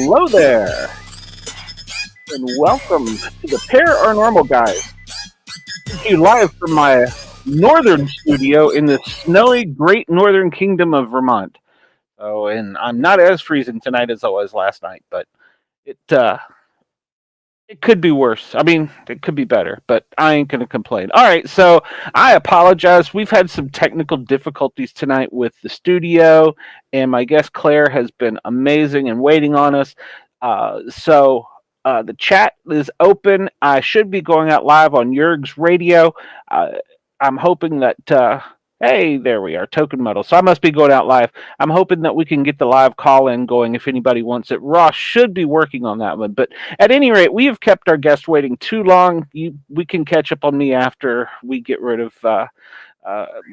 Hello there, and welcome to the Paranormal Guys. Coming to you live from my northern studio in the snowy Great Northern Kingdom of Vermont. Oh, and I'm not as freezing tonight as I was last night, but it it could be worse. I mean, it could be better, but I ain't gonna complain. All right, so I apologize. We've had some technical difficulties tonight with the studio, and my guest Claire has been amazing and waiting on us. The chat is open. I should be going out live on Yerg's radio. Uh, I'm hoping that. Hey, there we are, token metal. So I must be going out live. I'm hoping that we can get the live call in going if anybody wants it. Ross should be working on that one, but at any rate, we have kept our guest waiting too long. We can catch up on me after we get rid of. Well,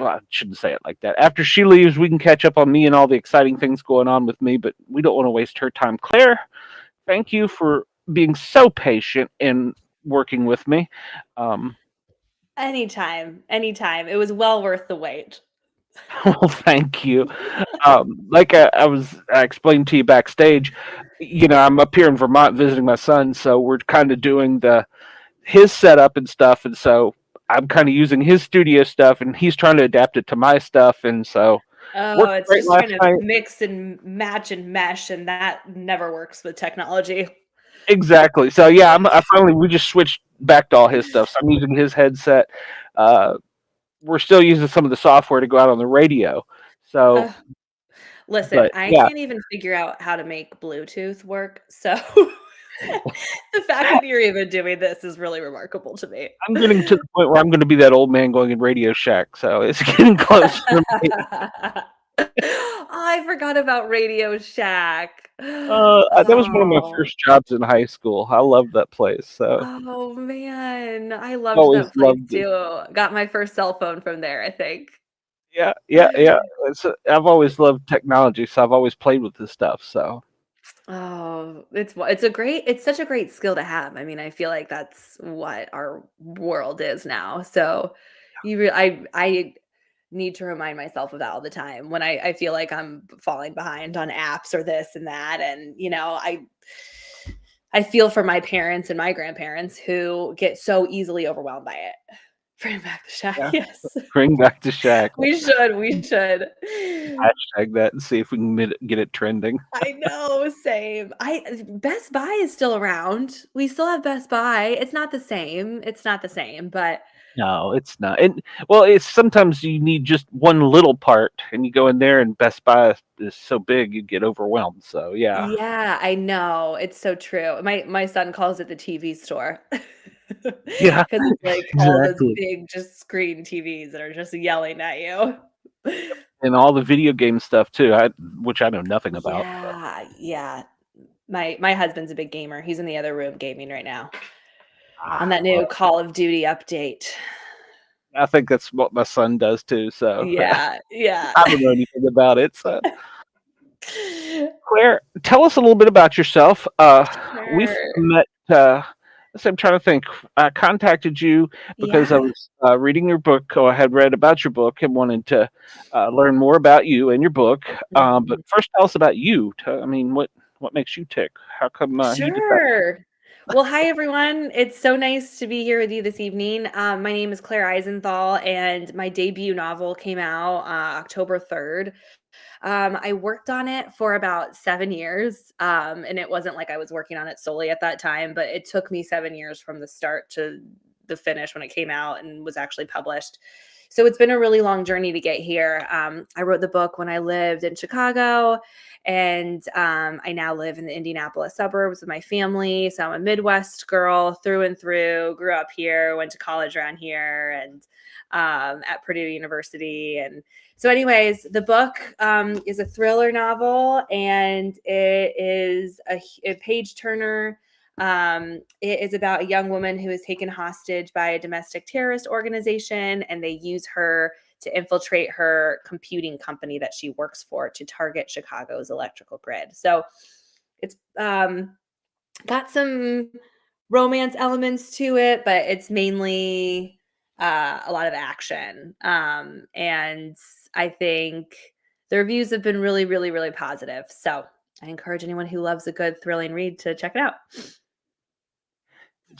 I shouldn't say it like that. After she leaves, we can catch up on me and all the exciting things going on with me. But we don't want to waste her time. Claire, thank you for being so patient and working with me. Anytime. It was well worth the wait. Well, thank you. I explained to you backstage, I'm up here in Vermont visiting my son, so we're kind of doing his setup and stuff, and so I'm kind of using his studio stuff, and he's trying to adapt it to my stuff, and so Oh, worked it's great just last trying to night. mix and match and mesh, and that never works with technology. Exactly. So yeah, we just switched back to all his stuff. So I'm using his headset. Uh, we're still using some of the software to go out on the radio. So, Listen, but I yeah, can't even figure out how to make Bluetooth work, so the fact that you're even doing this is really remarkable to me. I'm getting to the point where I'm going to be that old man going in Radio Shack. So it's getting close for me. Oh, I forgot about Radio Shack. That was one of my Oh. first jobs in high school. I loved that place. So Oh, man. I loved always that place loved it. too. Got my first cell phone from there, I think. Yeah, yeah, yeah. I've always loved technology, so I've always played with this stuff. So Oh, it's such a great skill to have. I mean, I feel like that's what our world is now. So I need to remind myself of that all the time when I feel like I'm falling behind on apps or this and that. And, I feel for my parents and my grandparents who get so easily overwhelmed by it. Bring back the shack. yeah, Yes. bring back the Shack. We should. Hashtag that and see if we can get it trending. I know, same. I Best Buy is still around. We still have Best Buy. It's not the same. It's not the same, but No, it's not. And well, it's sometimes you need just one little part, and you go in there, and Best Buy is so big you get overwhelmed. So yeah, yeah, I know. It's so true. My son calls it the TV store. yeah, Because it's like all those exactly. big just screen TVs that are just yelling at you. And all the video game stuff too, which I know nothing about. But Yeah, yeah. My husband's a big gamer. He's in the other room gaming right now on that new well, Call of Duty update. I think that's what my son does too. So Yeah, yeah. I don't know anything about it. So Claire, tell us a little bit about yourself. We've Sure. met. So I'm trying to think. I contacted you because I Yeah. was reading your book, or I had read about your book and wanted to learn more about you and your book. But Mhm. first, tell us about you. I mean, what makes you tick? How come you decided? Sure. Well, hi everyone. It's so nice to be here with you this evening. My name is Claire Isenthal, and my debut novel came out October 3rd. I worked on it for about 7 years, and it wasn't like I was working on it solely at that time, but it took me 7 years from the start to the finish when it came out and was actually published. So it's been a really long journey to get here. I wrote the book when I lived in Chicago, and I now live in the Indianapolis suburbs with my family. So I'm a Midwest girl through and through. Grew up here, went to college around here, and at Purdue University. And so, anyways, the book is a thriller novel, and it is a page turner. It is about a young woman who is taken hostage by a domestic terrorist organization, and they use her to infiltrate her computing company that she works for to target Chicago's electrical grid. So it's got some romance elements to it, but it's mainly a lot of action. And I think the reviews have been really, really, really positive. So I encourage anyone who loves a good thrilling read to check it out.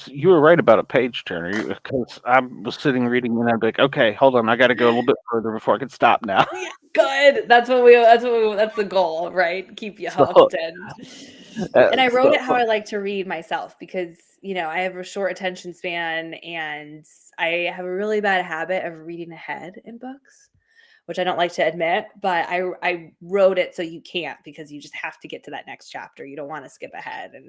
You were right about a page turner because I was sitting reading and I'd be like, okay, hold on, I got to go a little bit further before I can stop now. Yeah, good. That's the goal, right? Keep you So hooked and I that's wrote so it how fun. I like to read myself because, I have a short attention span and I have a really bad habit of reading ahead in books, which I don't like to admit, but I wrote it so you can't because you just have to get to that next chapter. You don't want to skip ahead. And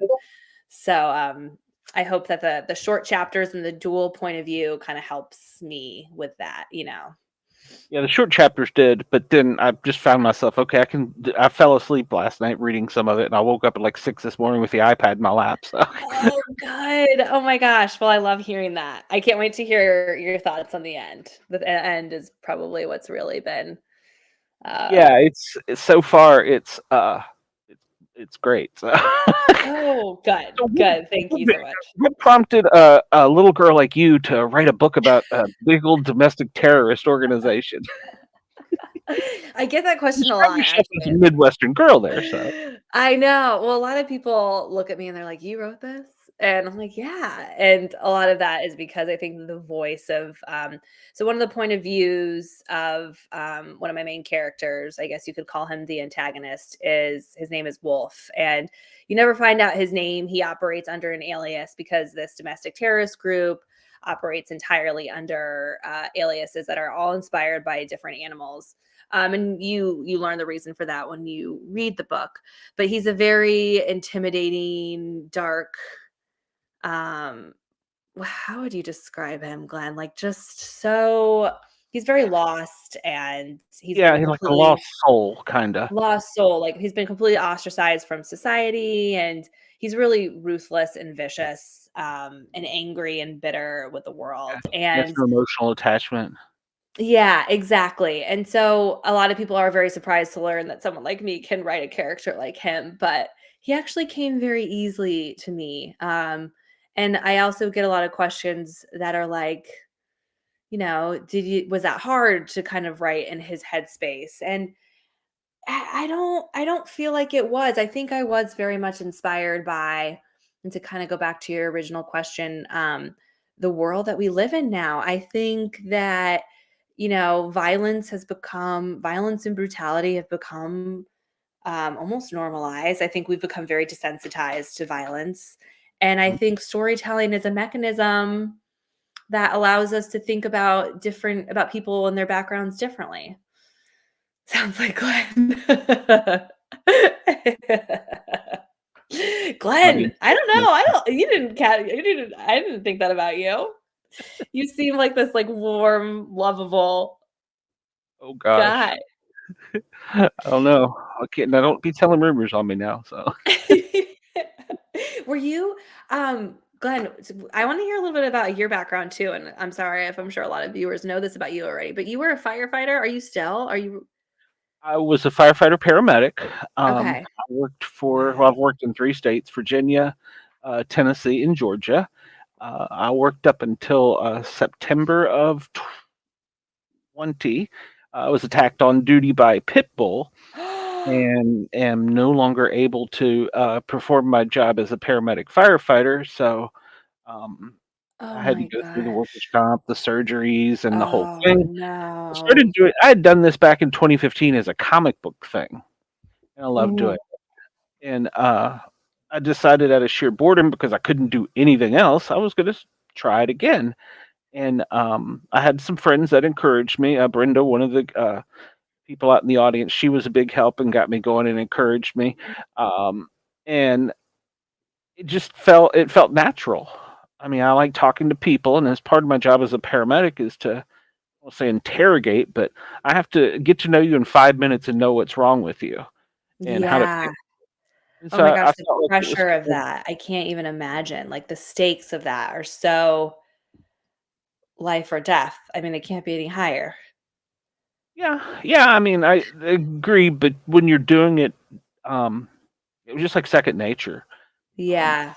so I hope that the short chapters and the dual point of view kind of helps me with that. Yeah, the short chapters did, but then I just found myself, okay, I fell asleep last night reading some of it, and I woke up at like 6 this morning with the iPad in my lap. So Oh, good. Oh my gosh. Well, I love hearing that. I can't wait to hear your thoughts on the end. The end is probably what's really been uh yeah, it's so far it's it's great. So, oh, good. so Good. Thank you so much. what prompted a little girl like you to write a book about a big old domestic terrorist organization? I get that question a Describe lot, yourself as a actually. Midwestern girl there. So I know. Well, a lot of people look at me and they're like, "You wrote this?" And I'm like, "Yeah." And a lot of that is because I think the voice of so one of the point of views of one of my main characters, I guess you could call him the antagonist, is his name is Wolf. And you never find out his name. He operates under an alias because this domestic terrorist group operates entirely under aliases that are all inspired by different animals. And you learn the reason for that when you read the book. But he's a very intimidating, dark, um, how would you describe him, Glenn? Like just so he's very lost and he's yeah, been he's like a completely lost soul, kind of. lost soul. Like he's been completely ostracized from society and he's really ruthless and vicious, and angry and bitter with the world. That's And an emotional attachment. yeah, exactly. And so a lot of people are very surprised to learn that someone like me can write a character like him, but he actually came very easily to me. And I also get a lot of questions that are like, was that hard to kind of write in his headspace? And I don't feel like it was. I think I was very much inspired by, and to kind of go back to your original question, the world that we live in now. I think that, violence and brutality have become almost normalized. I think we've become very desensitized to violence. And I Mhm. think storytelling is a mechanism that allows us to think about people and their backgrounds differently. Sounds like Glenn. Funny. Glenn, I don't know, I don't you didn't I didn't think that about you. You seem like this, like, warm, lovable Oh gosh, guy. I don't know. Okay, now don't be telling rumors on me now. So Were you, Glenn, I wanna hear a little bit about your background too, and I'm sorry if I'm sure a lot of viewers know this about you already, but you were a firefighter? Are you still? Are you I was a firefighter paramedic. okay. Well, Wow. I've worked in 3 states: Virginia, Tennessee, and Georgia. I worked up until September of 20. I was attacked on duty by a pit bull and am no longer able to perform my job as a paramedic firefighter. So um, Oh I had to my go through the workers' gosh. comp, the surgeries, and the whole Oh, thing. no. I had done this back in 2015 as a comic book thing, and I loved doing Ooh. it. And I decided out of sheer boredom, because I couldn't do anything else, I was going to try it again. And I had some friends that encouraged me. Brenda, one of the people out in the audience, she was a big help and got me going and encouraged me. Um, and it felt natural. I mean, I like talking to people, and as part of my job as a paramedic is to, I'll say interrogate, but I have to get to know you in 5 minutes and know what's wrong with you and how to Yeah. fix it. And Oh so my I gosh, the felt like it was pressure of kind of, that, I can't even imagine, like, the stakes of that are so life or death. I mean, it can't be any higher. yeah, yeah. I mean, I agree, but when you're doing it, um, it was just like second nature. Um, Yeah,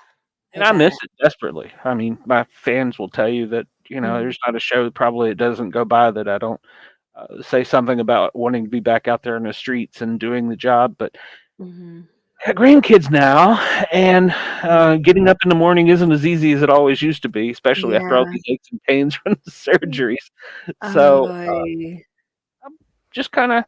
I and I miss bet. it desperately. I mean, my fans will tell you that, Mhm, there's not a show probably it doesn't go by that I don't say something about wanting to be back out there in the streets and doing the job. But mhm. got grandkids now, and getting Mhm. up in the morning isn't as easy as it always used to be, especially after all Yeah. these aches and pains from the surgeries. So Oy. I'm just kind of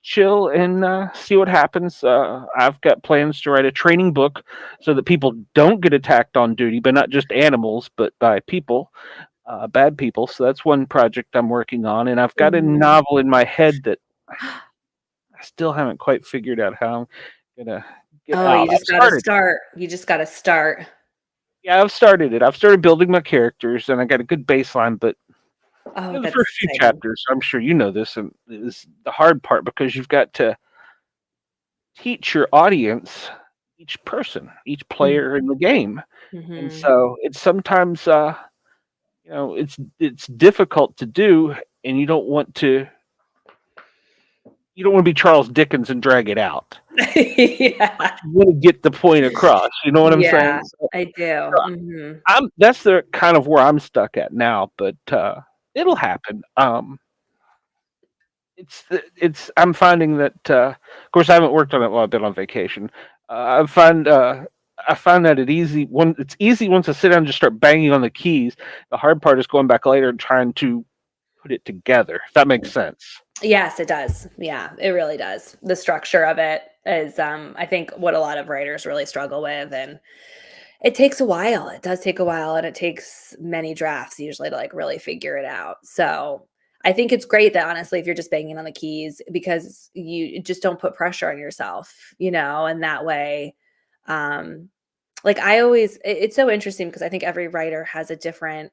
chill and see what happens. I've got plans to write a training book so that people don't get attacked on duty, but not just animals, but by people, bad people. So that's one project I'm working on, and I've got a Mhm. novel in my head that I still haven't quite figured out how I'm gonna get Oh, out. you I've just gotta started. start. You just gotta start. Yeah, I've started it. I've started building my characters, and I got a good baseline. But Oh, the that's first few exciting. chapters, I'm sure you know this, and is the hard part because you've got to teach your audience, each person, each Mm, player in the game, and mhm. so it's sometimes it's difficult to do, and you don't want to be Charles Dickens and drag it out. But Yeah. you want to get the point across. You know what I'm saying? Yeah, I do. So Mhm. I'm that's the kind of where I'm stuck at now, but it'll happen. It's I'm finding that of course I haven't worked on it while I've been on vacation. I find that it's easy once I sit down and just start banging on the keys. The hard part is going back later and trying to put it together. If that makes sense. Yes, it does. Yeah, it really does. The structure of it is, I think, what a lot of writers really struggle with, and it takes a while. It does take a while, and it takes many drafts usually to, like, really figure it out. So, I think it's great that honestly, if you're just banging on the keys because you just don't put pressure on yourself, and that way, um, like, it's so interesting because I think every writer has a different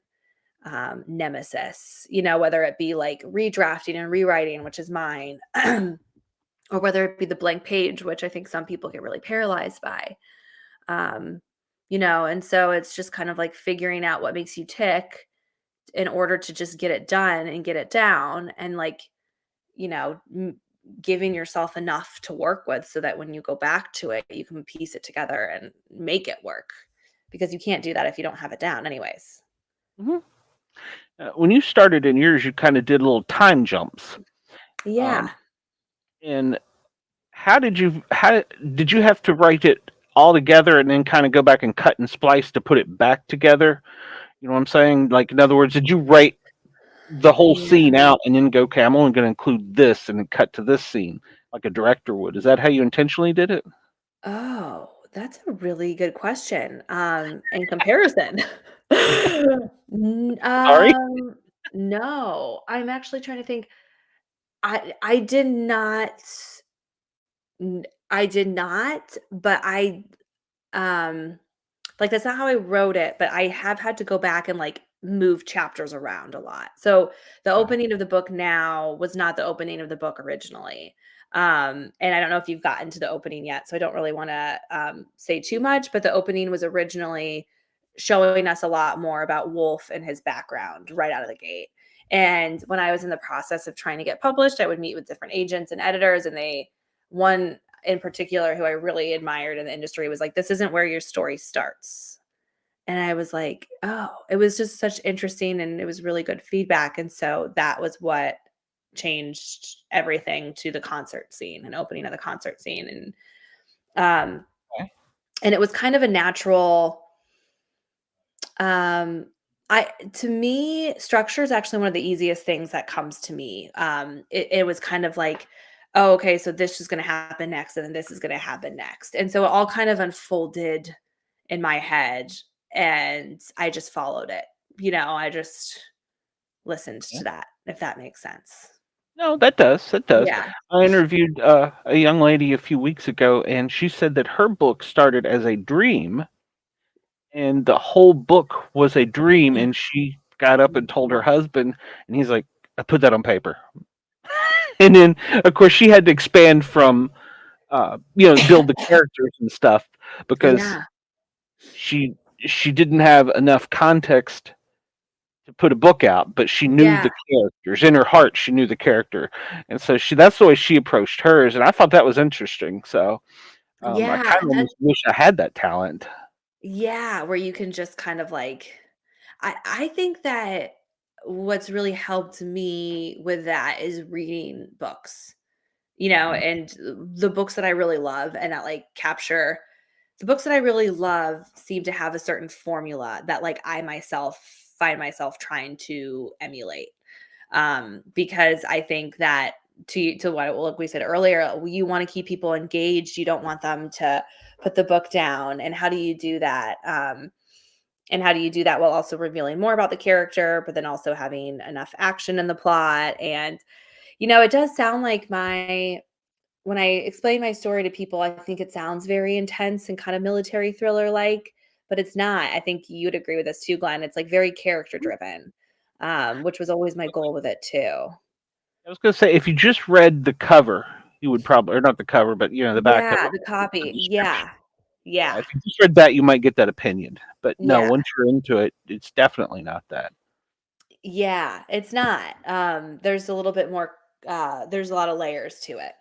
nemesis, whether it be like redrafting and rewriting, which is mine, or whether it be the blank page, which I think some people get really paralyzed by. Um, and so it's just kind of like figuring out what makes you tick in order to just get it done and get it down and like, you know, m- giving yourself enough to work with so that when you go back to it, you can piece it together and make it work because you can't do that if you don't have it down, anyways. Hmm. When you started in yours, you kind of did little time jumps. Yeah. Um, and how did you have to write it all together and then kind of go back and cut and splice to put it back together? You know what I'm saying? Like, in other words, did you write the whole Yeah. scene out and then go, okay, I'm only going to include this and then cut to this scene like a director would? Is that how you intentionally did it? Oh, that's a really good question, in comparison. N Sorry. no, I'm actually trying to think. I did not I did not, but um like, that's not how I wrote it, but I have had to go back and, like, move chapters around a lot. So, the Okay. opening of the book now was not the opening of the book originally. And I don't know if you've gotten to the opening yet, so I don't really wanna, say too much, but the opening was originally showing us a lot more about Wolf and his background right out of the gate. And when I was in the process of trying to get published, I would meet with different agents and editors, and one in particular who I really admired in the industry was like, "This isn't where your story starts." And I was like, "Oh," it was just such interesting and it was really good feedback. And so that was what changed everything to the concert scene and opening of the concert scene. Um, Okay. and it was kind of a natural um I to me, structure is actually one of the easiest things that comes to me. It was kind of like, oh, okay, so this is going to happen next, and then this is going to happen next, and so it all kind of unfolded in my head, and I just followed it. I just listened Yeah. to that, if that makes sense. No, that does. That does. Yeah. I interviewed a young lady a few weeks ago, and she said that her book started as a dream, and the whole book was a dream. And she got up and told her husband, and he's like, "I put that on paper." And then, of course, she had to expand from, build the characters and stuff because Yeah. she didn't have enough context to put a book out, but she knew Yeah. the characters in her heart. She knew the character, and so that's the way she approached hers, and I thought that was interesting. So I Yeah. kind of almost wish I had that talent. Yeah, where you can just kind of like I think that what's really helped me with that is reading books. Mhm. and the books that I really love and that like capture the books that I really love seem to have a certain formula that like I myself find myself trying to emulate. Because I think that to what like we said earlier, you want to keep people engaged. You don't want them to put the book down. And how do you do that? And how do you do that while also revealing more about the character, but then also having enough action in the plot? And it does sound like my when I explain my story to people, I think it sounds very intense and kind of military thriller like, but it's not. I think you'd agree with this too, Glenn. It's like very character driven, which was always my goal with it too. I was gonna say if you just read the cover, you would probably, or not the cover, but the back of Yeah, it, the the copy. description. Yeah. Yeah, Yeah. if you just read that, you might get that opinion. But no, Yeah. once you're into it, it's definitely not that. Yeah. It's not. There's a little bit more there's a lot of layers to it.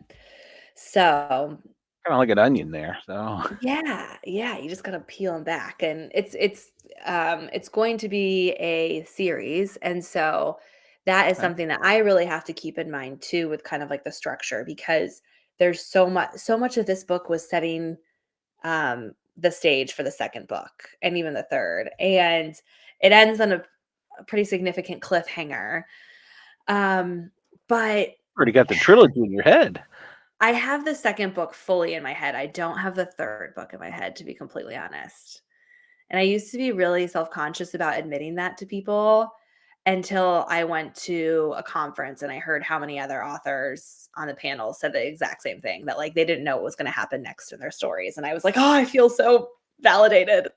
So Kind of like an onion there. So yeah, yeah, you just gotta peel them back, and it's going to be a series, and so that is okay. something that I really have to keep in mind too with kind of like the structure because there's so much of this book was setting the stage for the second book and even the third, and it ends on a pretty significant cliffhanger. Um, but Already got the trilogy in your head. I have the second book fully in my head. I don't have the third book in my head, to be completely honest. And I used to be really self-conscious about admitting that to people until I went to a conference and I heard how many other authors on the panel said the exact same thing, that like they didn't know what was going to happen next in their stories. And I was like, oh, I feel so validated.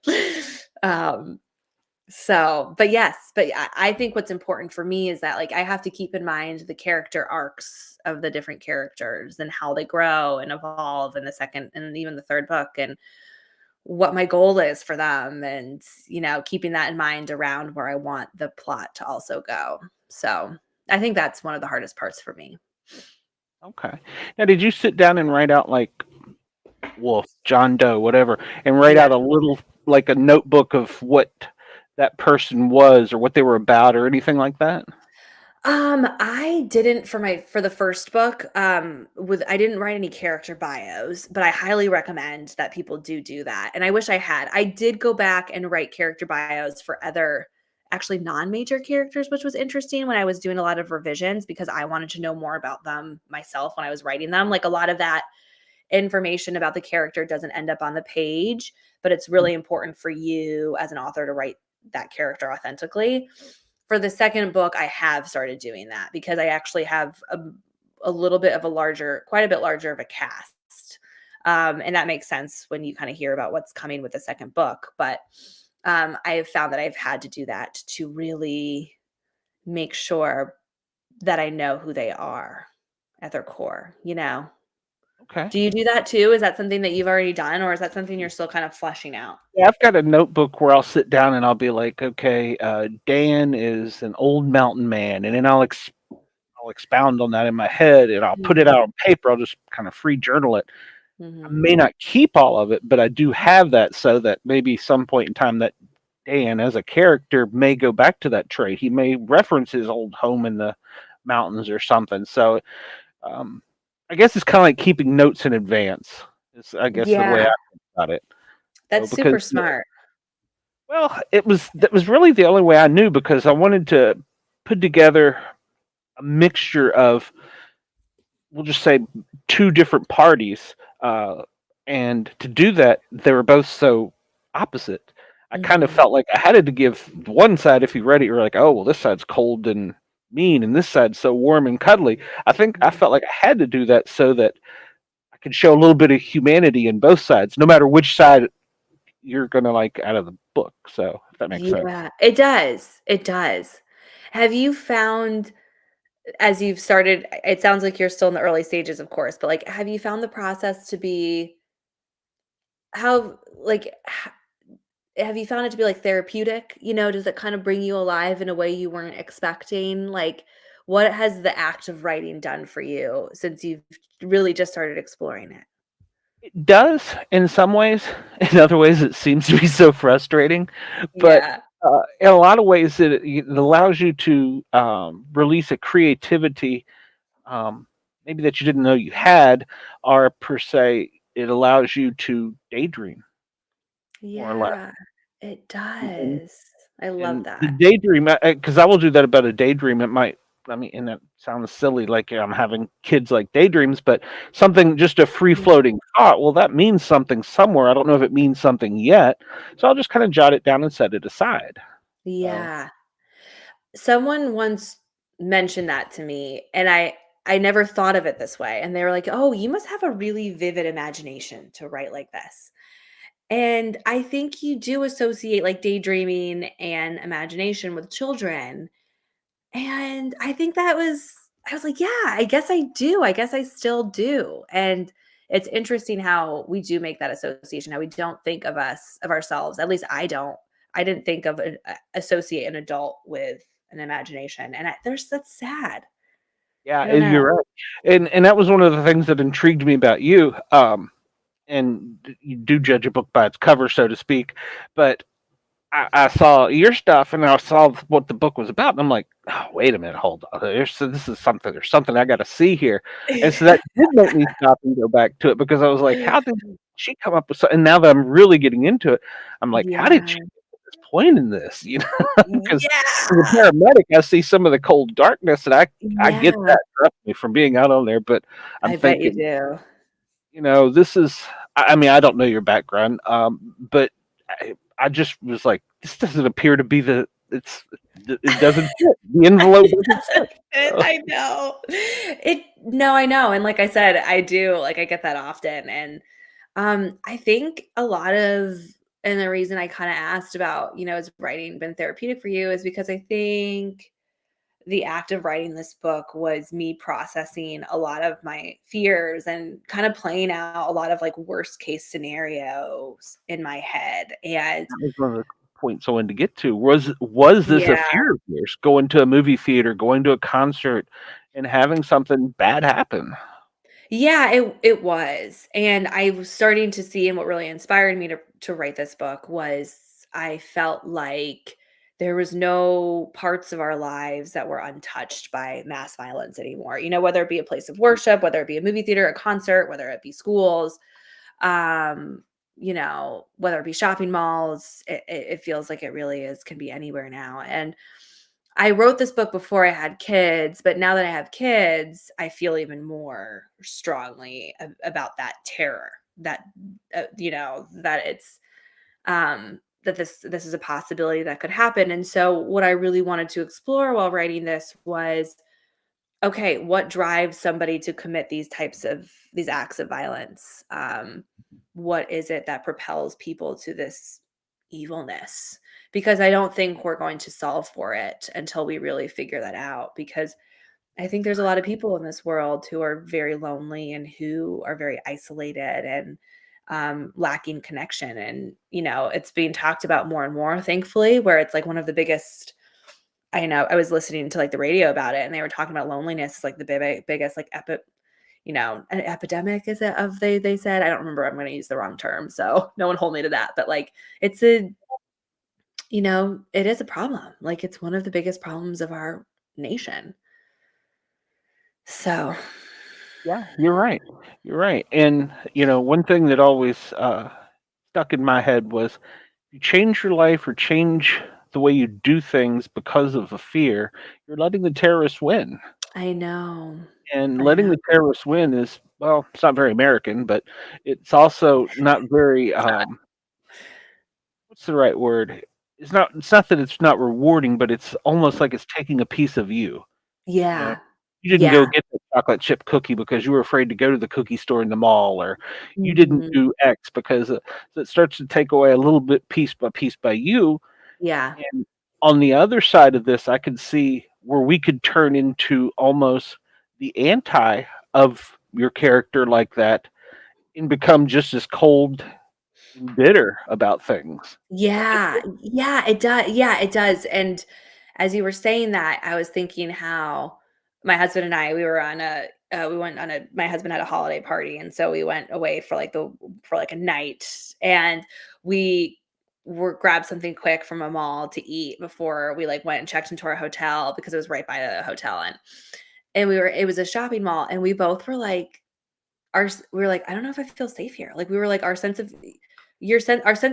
um, but yes, but I think what's important for me is that like I have to keep in mind the character arcs of the different characters and how they grow and evolve in the second and even the third book, and what my goal is for them, and keeping that in mind around where I want the plot to also go. So I think that's one of the hardest parts for me. Okay. Now, did you sit down and write out like Wolf, John Doe, whatever, and write Yeah. out a little like a notebook of what that person was or what they were about or anything like that? I didn't for the first book. With I didn't write any character bios, but I highly recommend that people do that. And I wish I had. I did go back and write character bios for other actually non-major characters, which was interesting when I was doing a lot of revisions because I wanted to know more about them myself when I was writing them. Like a lot of that information about the character doesn't end up on the page, but it's really important for you as an author to write that character authentically. For the second book, I have started doing that because I actually have a little bit of a larger, quite a bit larger of a cast. And that makes sense when you kind of hear about what's coming with the second book. But I have found that I've had to do that to really make sure that I know who they are at their core. Okay. Do you do that too? Is that something that you've already done, or is that something you're still kind of fleshing out? Yeah, I've got a notebook where I'll sit down and I'll be like, okay, Dan is an old mountain man, and then I'll expound on that in my head and I'll put it Mhm, out on paper. I'll just kind of free journal it. I mhm. may not keep all of it, but I do have that so that maybe some point in time that Dan as a character may go back to that trait. He may reference his old home in the mountains or something. So um, I guess it's kind of like keeping notes in advance. Is I guess the way I Yeah, think about it. So that's because super smart. well, that was really the only way I knew because I wanted to put together a mixture of, we'll just say, two different parties, and to do that, they were both so opposite. I kind of Mhm. felt like I had to give one side. If you read it, you're like, oh well, this side's cold and mean, and this side's so warm and cuddly. I think I Mhm. felt like I had to do that so that I could show a little bit of humanity in both sides, no matter which side you're gonna like out of the book. So if that makes sense. Yeah, it does, it does. Have you found as you've started it sounds like you're still in the early stages, of course, but, like, have you found the process to be how like, have you found it to be, like, therapeutic? Does it kind of bring you alive in a way you weren't expecting? Like, what has the act of writing done for you since you've really just started exploring it? It does in some ways. In other ways, it seems to be so frustrating. But Yeah. in a lot of ways, it allows you to release a creativity. Um, maybe that you didn't know you had are per se, it allows you to daydream more or less. Yeah, it And does. I love and the that. daydream, because I will do that about a daydream. It might, I mean, and it sounds silly, like I'm having kids like daydreams, but something just a free Yeah. floating thought. Well, that means something somewhere. I don't know if it means something yet, so I'll just kind of jot it down and set it aside. So Yeah. Someone once mentioned that to me, and I never thought of it this way, and they were like, "Oh, you must have a really vivid imagination to write like this." And I think you do associate, like, daydreaming and imagination with children, and I think I was like, "Yeah, I guess I do. I guess I still do." And it's interesting how we do make that association, how we don't think of ourselves, at least I don't. I didn't think of associate an adult with an imagination, and that's sad. yeah, I don't know. you're right, and that was one of the things that intrigued me about you. And you do judge a book by its cover, so to speak, but I saw your stuff and I saw what the book was about, and I'm like, oh, wait a minute, hold on. This is something. There's something I got to see here, and so that did make me stop and go back to it because I was like, how did she come up with? And now that I'm really getting into it, I'm like, how did she Yeah. get to this point in this? You know, because as a Yeah. paramedic, I see some of the cold darkness, and I get Yeah. that, trust me, from being out on there. But I'm I bet you thinking, do. this is, I mean, I don't know your background, but I just was like, this doesn't appear to be it doesn't fit. The envelope doesn't Doesn't fit, fit. I know. No, I know, and like I said, I do, like, I get that often, and, I think a lot of and the reason I kinda asked about, has writing been therapeutic for you is because I think the act of writing this book was me processing a lot of my fears and kind of playing out a lot of, like, worst case scenarios in my head, and That was one of the points I wanted to get to. Was this a yeah. fear of yours, going to a movie theater, going to a concert, and having something bad happen? Yeah, it was, and I was starting to see and what really inspired me to write this book was I felt like there was no parts of our lives that were untouched by mass violence anymore. Whether it be a place of worship, whether it be a movie theater, a concert, whether it be schools, whether it be shopping malls, it feels like it really is can be anywhere now. And I wrote this book before I had kids, but now that I have kids, I feel even more strongly about that terror that that it's that this is a possibility that could happen. And so what I really wanted to explore while writing this was, okay, what drives somebody to commit these acts of violence? What is it that propels people to this evilness? Because I don't think we're going to solve for it until we really figure that out. Because I think there's a lot of people in this world who are very lonely and who are very isolated and lacking connection. And it's being talked about more and more, thankfully, where it's like one of the biggest. I know I was listening to, like, the radio about it, and they were talking about loneliness is, like, the biggest, like, an epidemic, is it, of they said? I don't remember, I'm gonna use the wrong term, so no one hold me to that, but, like, it's it is a problem, like, it's one of the biggest problems of our nation. So Yeah, you're right. You're right. And one thing that always stuck in my head was, you change your life or change the way you do things because of a fear, you're letting the terrorists win. I know. And I letting know. the terrorists win is, well, it's not very American, but it's also not very, what's the right word? It's not that it's not rewarding, but it's almost like it's taking a piece of you. You know, Yeah. you didn't go Yeah. get the chocolate chip cookie because you were afraid to go to the cookie store in the mall, or you didn't Mhm. do X because, so it starts to take away a little bit piece by you. Yeah. And on the other side of this, I could see where we could turn into almost the anti of your character like that and become just as cold and bitter about things. Yeah, yeah, it does, and as you were saying that, I was thinking how my husband and I, we went on a my husband had a holiday party, and so we went away for, like, a night, and we were grabbed something quick from a mall to eat before we, like, went and checked into our hotel because it was right by the hotel, and it was a shopping mall, and we both were like, we were like, "I don't know if I feel safe here." Like, we were like, our sense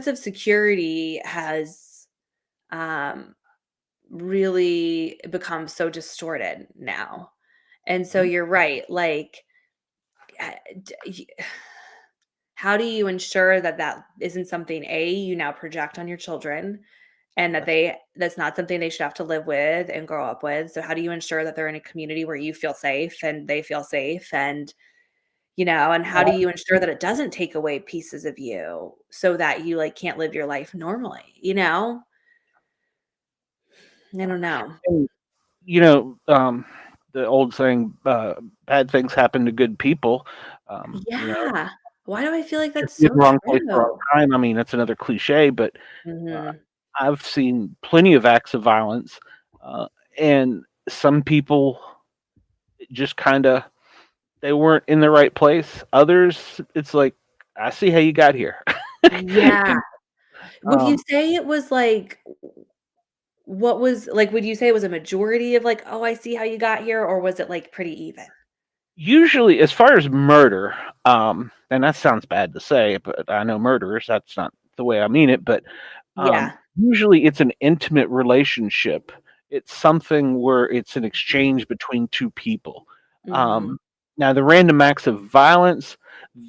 of security has, um, really become so distorted now. And so Mhm. you're right, like, uh, d y how do you ensure that that isn't something, A, you now project on your children, and that Yes. that's not something they should have to live with and grow up with? So how do you ensure that they're in a community where you feel safe and they feel safe? And, and how do you ensure that it doesn't take away pieces of you so that you, like, can't live your life normally, you know? I don't know. And, you know, the old saying, "Bad things happen to good people." You know, Yeah. Why do I feel like that's just in so wrong place, wrong true? time. I mean, that's another cliche, but uh, Mhm. I've seen plenty of acts of violence, uh, and some people just kinda they weren't in the right place. Others, it's like, "I see how you got here." Yeah. And, Would you um say it was like would you say it was a majority of like, "Oh, I see how you got here," or was it, like, pretty even? Usually, as far as murder, and that sounds bad to say, but I know murderers, that's not the way I mean it, but, Yeah. usually it's an intimate relationship. It's something where it's an Mhm. exchange between 2 people. Mhm. Um, Now the random acts of violence,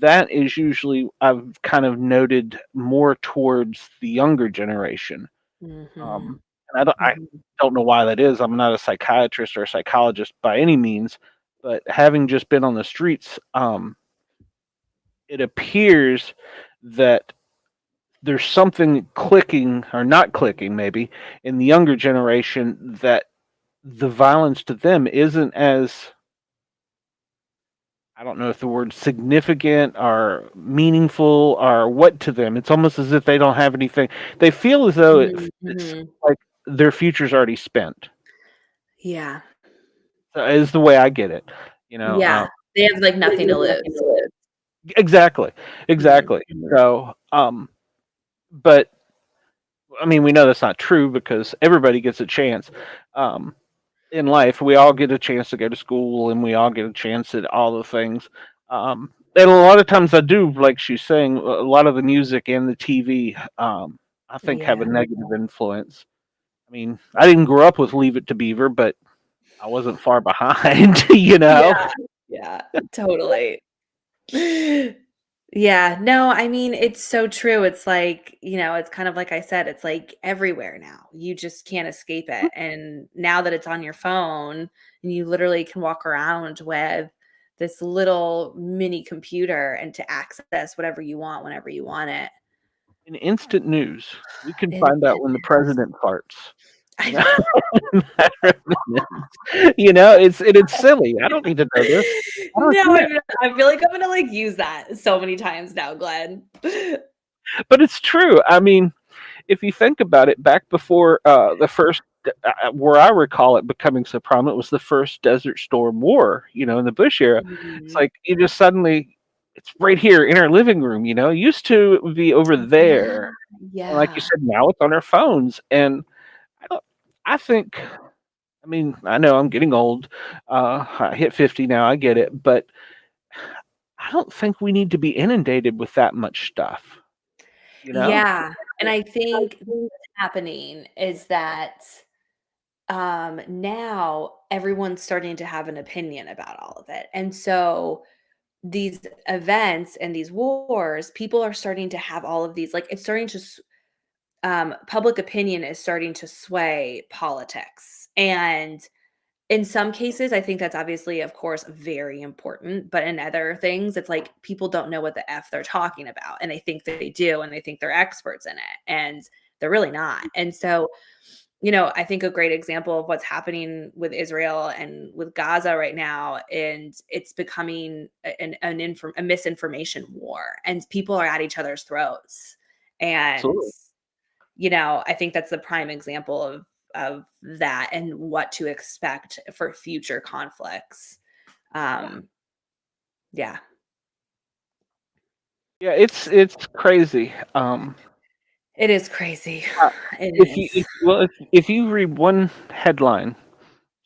that is usually I've kind of noted more towards the younger generation. Mhm. Um, and Mhm. I don't know why that is. I'm not a psychiatrist or a psychologist by any means, but having just been on the streets, it appears that there's something clicking or not clicking maybe in the younger generation that the violence to them isn't as I don't know if the word significant or meaningful or what to them. It's almost as if they don't have anything. They feel as though Mhm. it's Mhm. like their future's already spent. Yeah. Is the way I get it, you know, Yeah. They have, like, nothing to lose. exactly, Mhm. exactly. Mhm. So, but I mean, we know that's not true because everybody gets a chance, um, in life. We all get a chance to go to school, and we all get a chance at all the things, and a lot of times I do, like she's saying, a lot of the music and the TV, I think have a Yeah. negative influence. I mean, I didn't grow up with Leave It to Beaver, but I wasn't far behind, you know? Yeah. Yeah. Totally. Yeah, no, I mean, it's so true. It's like, it's kind of like I said, it's like everywhere now. You just can't escape it. And now that it's on your phone and you literally can walk around with this little mini computer and to access whatever you want whenever you want it. In instant news, we can find out Instant when the news. president farts, I you know. know? It's silly. I don't need to know this. I don't No, care. I feel like I'm gonna like use that so many times now, Glenn. But it's true. I mean, if you think about it, back before, the first where I recall it becoming so prominent was the first Desert Storm war, in the Bush era. It's Mhm. like you just suddenly it's right here in our living room, Used to it would be over Yeah, there, and like you yeah. said, now it's on our phones, and I don't I think I mean, I know I'm getting old, I hit 50 now, I get it, but I don't think we need to be inundated with that much stuff, you know? Yeah, and I think what's happening is that, now everyone's starting to have an opinion about all of it, and so these events and these wars, people are starting to have all of these, like, it's starting to public opinion is starting to sway politics, and in some cases, I think that's obviously, of course, very important, but in other things, it's like people don't know what the F they're talking about, and they think that they do, and they think they're experts in it, and they're really not. And so, I think a great example of what's happening with Israel and with Gaza right now, and it's becoming a misinformation war, and people are at each other's throats. And Absolutely. I think that's the prime example of that and what to expect for future conflicts. Um, yeah, Yeah, it's crazy, it is crazy. uh, It if is. you if you read one headline,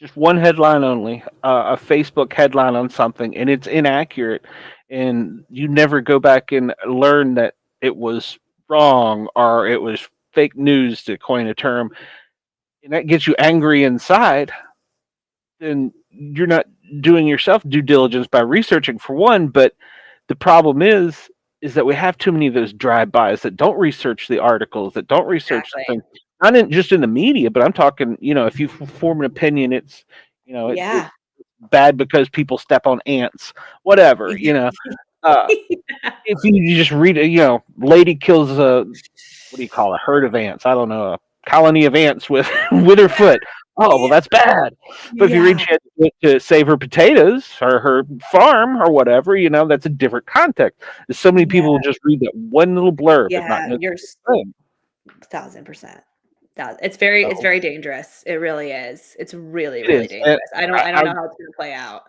just one headline only, a Facebook headline on something, and it's inaccurate, and you never go back and learn that it was wrong or it was fake news, to coin a term, and that gets you angry inside, then you're not doing yourself due diligence by researching for one. But the problem is that we have too many of those drive-bys that don't research the articles, that don't research the Exactly. things, not in, just in the media, but I'm talking, if you form an opinion, it's Yeah. bad because people step on ants, whatever. Uh, Yeah. if you just read, lady kills a, what do you call, a herd of ants? I don't know, a colony of ants with with her foot. Oh well, Yeah. that's bad. But if you read Yeah. she had to do it to save her potatoes or her farm or whatever, that's a different context. There's so many Yeah. people who just read that one little blurb and not Yeah. know You're the thing. 1000%. That it's So very dangerous. It really is. It's really, it really is, and dangerous. I, I don't I know how it's gonna play out.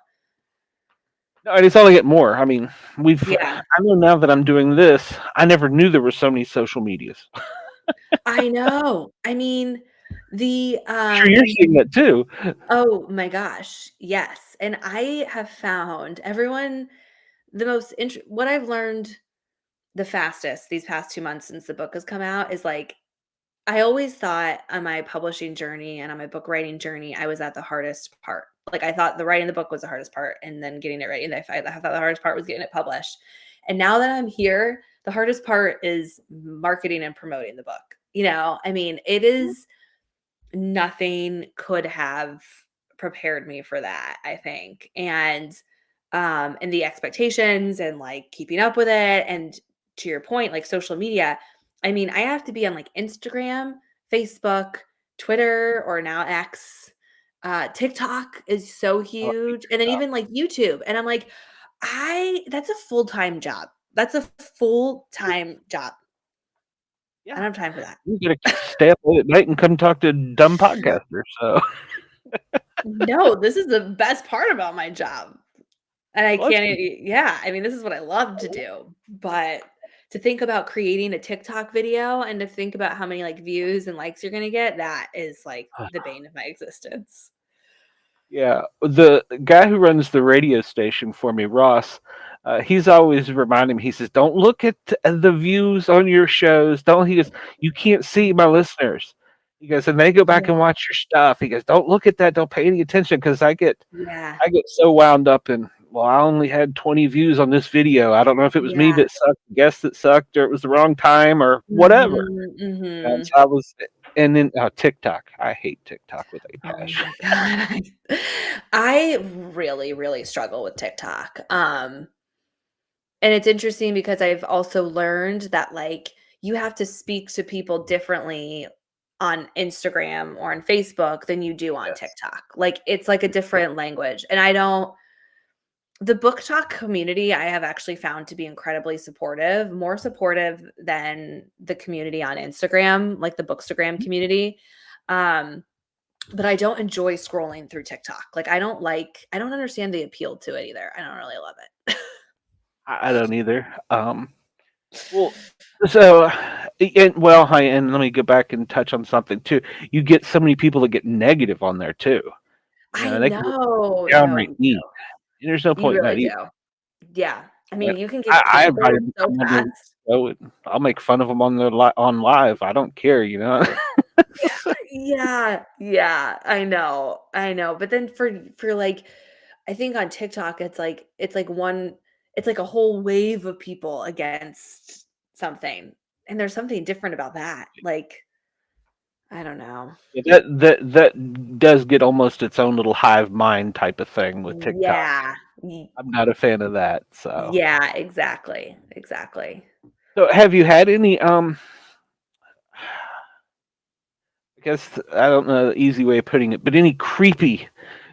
no, and it's only get more. I mean, Yeah. I know now that I'm doing this. I never knew there were so many social medias. I know. I mean, the, Sure, you're seeing that too. oh my gosh, yes, and I have found everyone the most what I've learned the fastest these past 2 months since the book has come out is, like, I always thought on my publishing journey and on my book writing journey, I was at the hardest part. Like, I thought the writing the book was the hardest part and then getting it right, and I thought the hardest part was getting it published. And now that I'm here, the hardest part is marketing and promoting the book. I mean, it is nothing could have prepared me for that, I think. And the expectations and like keeping up with it and to your point, like social media, I mean, I have to be on like Instagram, Facebook, Twitter, or now X. TikTok is so Oh, huge. And then even like YouTube. And I'm like, that's a full-time job. That's a full-time job. I yeah. don't have time for that. You gotta stay up late at night and come talk to dumb podcasters, so No, this is the best part about my job. And I well, that's can't good. yeah, I mean, this is what I love to do, but to think about creating a TikTok video and to think about how many, like, views and likes you're gonna get, that is, like, the bane of my existence. Yeah, the guy who runs the radio station for me, Ross, he's always reminding me, he says, "Don't look at the views on your shows, don't," he goes, "You can't see my listeners." He goes, "And they go back and Yeah. watch your stuff." He goes, "Don't look at that, don't pay any attention because Yeah. I get so wound up in, well, I only had 20 views on this video. I don't know if it was me Yeah. that sucked, guest that sucked, or it was the wrong time or whatever." Mhm, And mhm. so I was, and then TikTok. I hate TikTok with a Oh passion. my god. I really, really struggle with TikTok. And it's interesting because I've also learned that, like, you have to speak to people differently on Instagram or on Facebook than you do on Yes. TikTok. Like, it's like a different language, and I don't the book talk community, I have actually found to be incredibly supportive, more supportive than the community on Instagram, like the Bookstagram community. Um, but I don't enjoy scrolling through TikTok. Like, I don't understand the appeal to it either. I don't really love it. I don't either. Well, so, and well, hi, and let me go back and touch on something too. You get so many people that get negative on there too. I They can get know. No, downright you mean. And there's no You point in that really either. do. Yeah. I And mean, you can get I invited canceled them to so come on the fast. show, and I'll make fun of them on on live. I don't care. Yeah, yeah, I know, but then for, like I think on TikTok, it's like a whole wave of people against something, and there's something different about that, like, I don't know. Yeah, that does get almost its own little hive mind type of thing with TikTok. Yeah. Ye I'm not a fan of that. So, yeah, exactly, exactly. have you had any I guess I don't know the easy way of putting it, but any creepy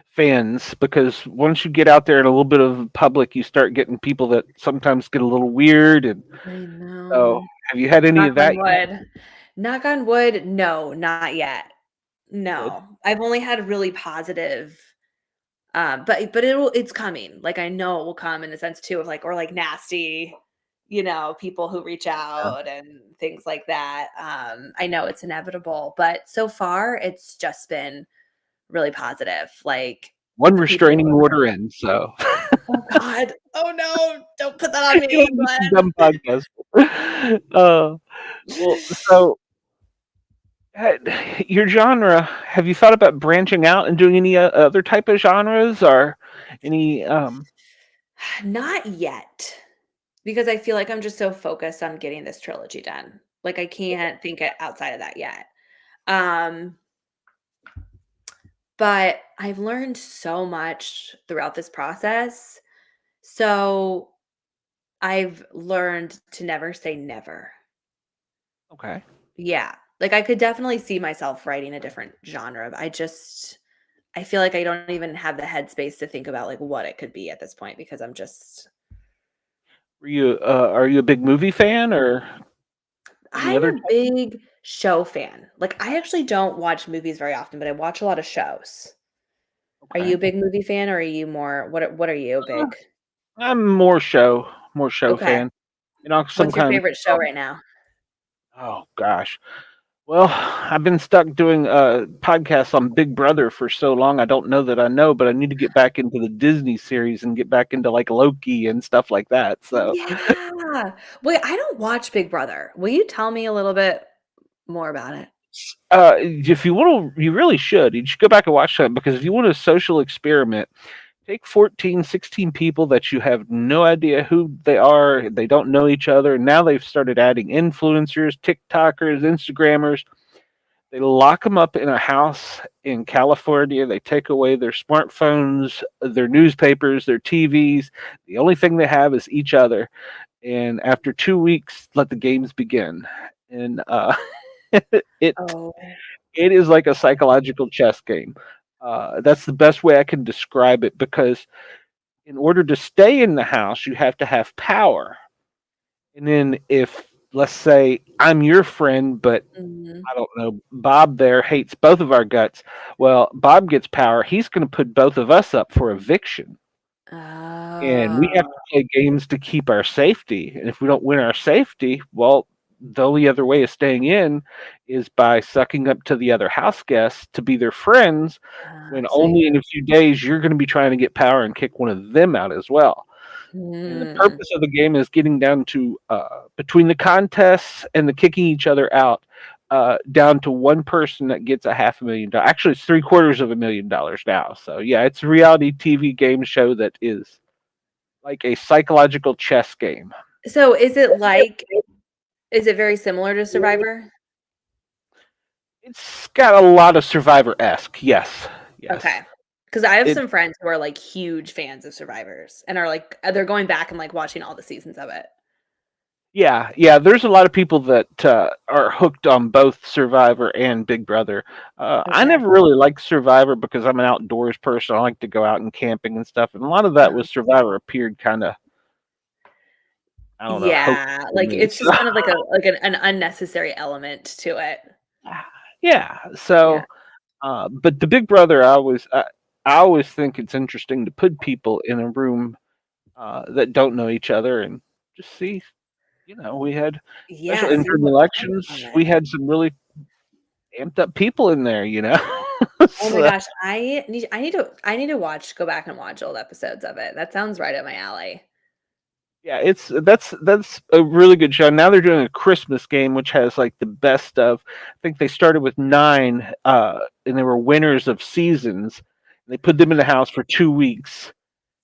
fans? Because once you get out there in a little bit of public, you start getting people that sometimes get a little weird. And I so, know. have you had any Knock of on that yet? wood. Knock on wood, no, not yet. Good. No. I've only had really positive, but it's coming. Like, I know it will come in the sense too of like or like nasty, people who reach Yeah. out and things like that. I know it's inevitable, but so far it's just been really positive. Like One the people restraining order in, so oh god. Oh no, don't put that on it'll me, be some Glenn. dumb podcast. Uh, well, so your genre, have you thought about branching out and doing any other type of genres or any Not yet. Because I feel like I'm just so focused on getting this trilogy done. Like I can't think it outside of that yet. Um, but I've learned so much throughout this process. So I've learned to never say never. okay. Yeah. Like I could definitely see myself writing a different genre. I feel like I don't even have the headspace to think about like what it could be at this point because I'm just Are you a big movie fan or any I'm other a type? big show fan. Like I actually don't watch movies very often, but I watch a lot of shows. Are you Okay. a big movie fan or are you more what are you Uh, big? I'm more show Okay. fan. You know, What's your sometimes favorite show right now? oh gosh. Well, I've been stuck doing podcasts on Big Brother for so long. I don't know that I know, but I need to get back into the Disney series and get back into like Loki and stuff like that. So, Yeah. Wait, I don't watch Big Brother. Will you tell me a little bit more about it? if you want to, you really should. You should go back and watch that because if you want a social experiment, take 14, 16 people that you have no idea who they are. They don't know each other. Now they've started adding influencers, TikTokers, Instagrammers. They lock them up in a house in California. They take away their smartphones, their newspapers, their TVs. The only thing they have is each other. And after 2 weeks, let the games begin. And it Oh. it is like a psychological chess game. That's the best way I can describe it because in order to stay in the house, you have to have power. And then if let's say I'm your friend, but Mhm. I don't know, Bob there hates both of our guts. Well, Bob gets power. He's going to put both of us up for eviction. And we have Oh. to play games to keep our safety. And if we don't win our safety, well, the only other way of staying in is by sucking up to the other house guests to be their friends when So only in a few days you're going to be trying to get power and kick one of them out as well. And the mm. purpose of the game is getting down to between the contests and the kicking each other out, down to one person that gets a $500,000. Actually, it's $750,000 now. So yeah, it's a reality TV game show that is like a psychological chess game. So is it very similar to Survivor? It's got a lot of Survivor esque. Yes, Okay. yes. Because I have It some friends who are, like, huge fans of Survivors and are, like they're going back and, like, watching all the seasons of it. Yeah, yeah. There's a lot of people that are hooked on both Survivor and Big Brother. I Okay. never really liked Survivor because I'm an outdoors person. I like to go out and camping and stuff, and a lot of that Uh-huh. with Survivor appeared kind of, I don't know, hokey Yeah, for like, me. it's just kind of like an unnecessary element to it. Yeah. Yeah. But the Big Brother, I always think it's interesting to put people in a room that don't know each other and just see. You know, we had, Yeah, especially in see the what comes elections, from it. we had some really amped up people in there, you know? Oh my So, gosh, I need to go back and watch old episodes of it. That sounds right up my alley. yeah, that's a really good show. Now they're doing a Christmas game, which has like the best of. I think they started with 9, and they were winners of seasons. They put them in the house for 2 weeks,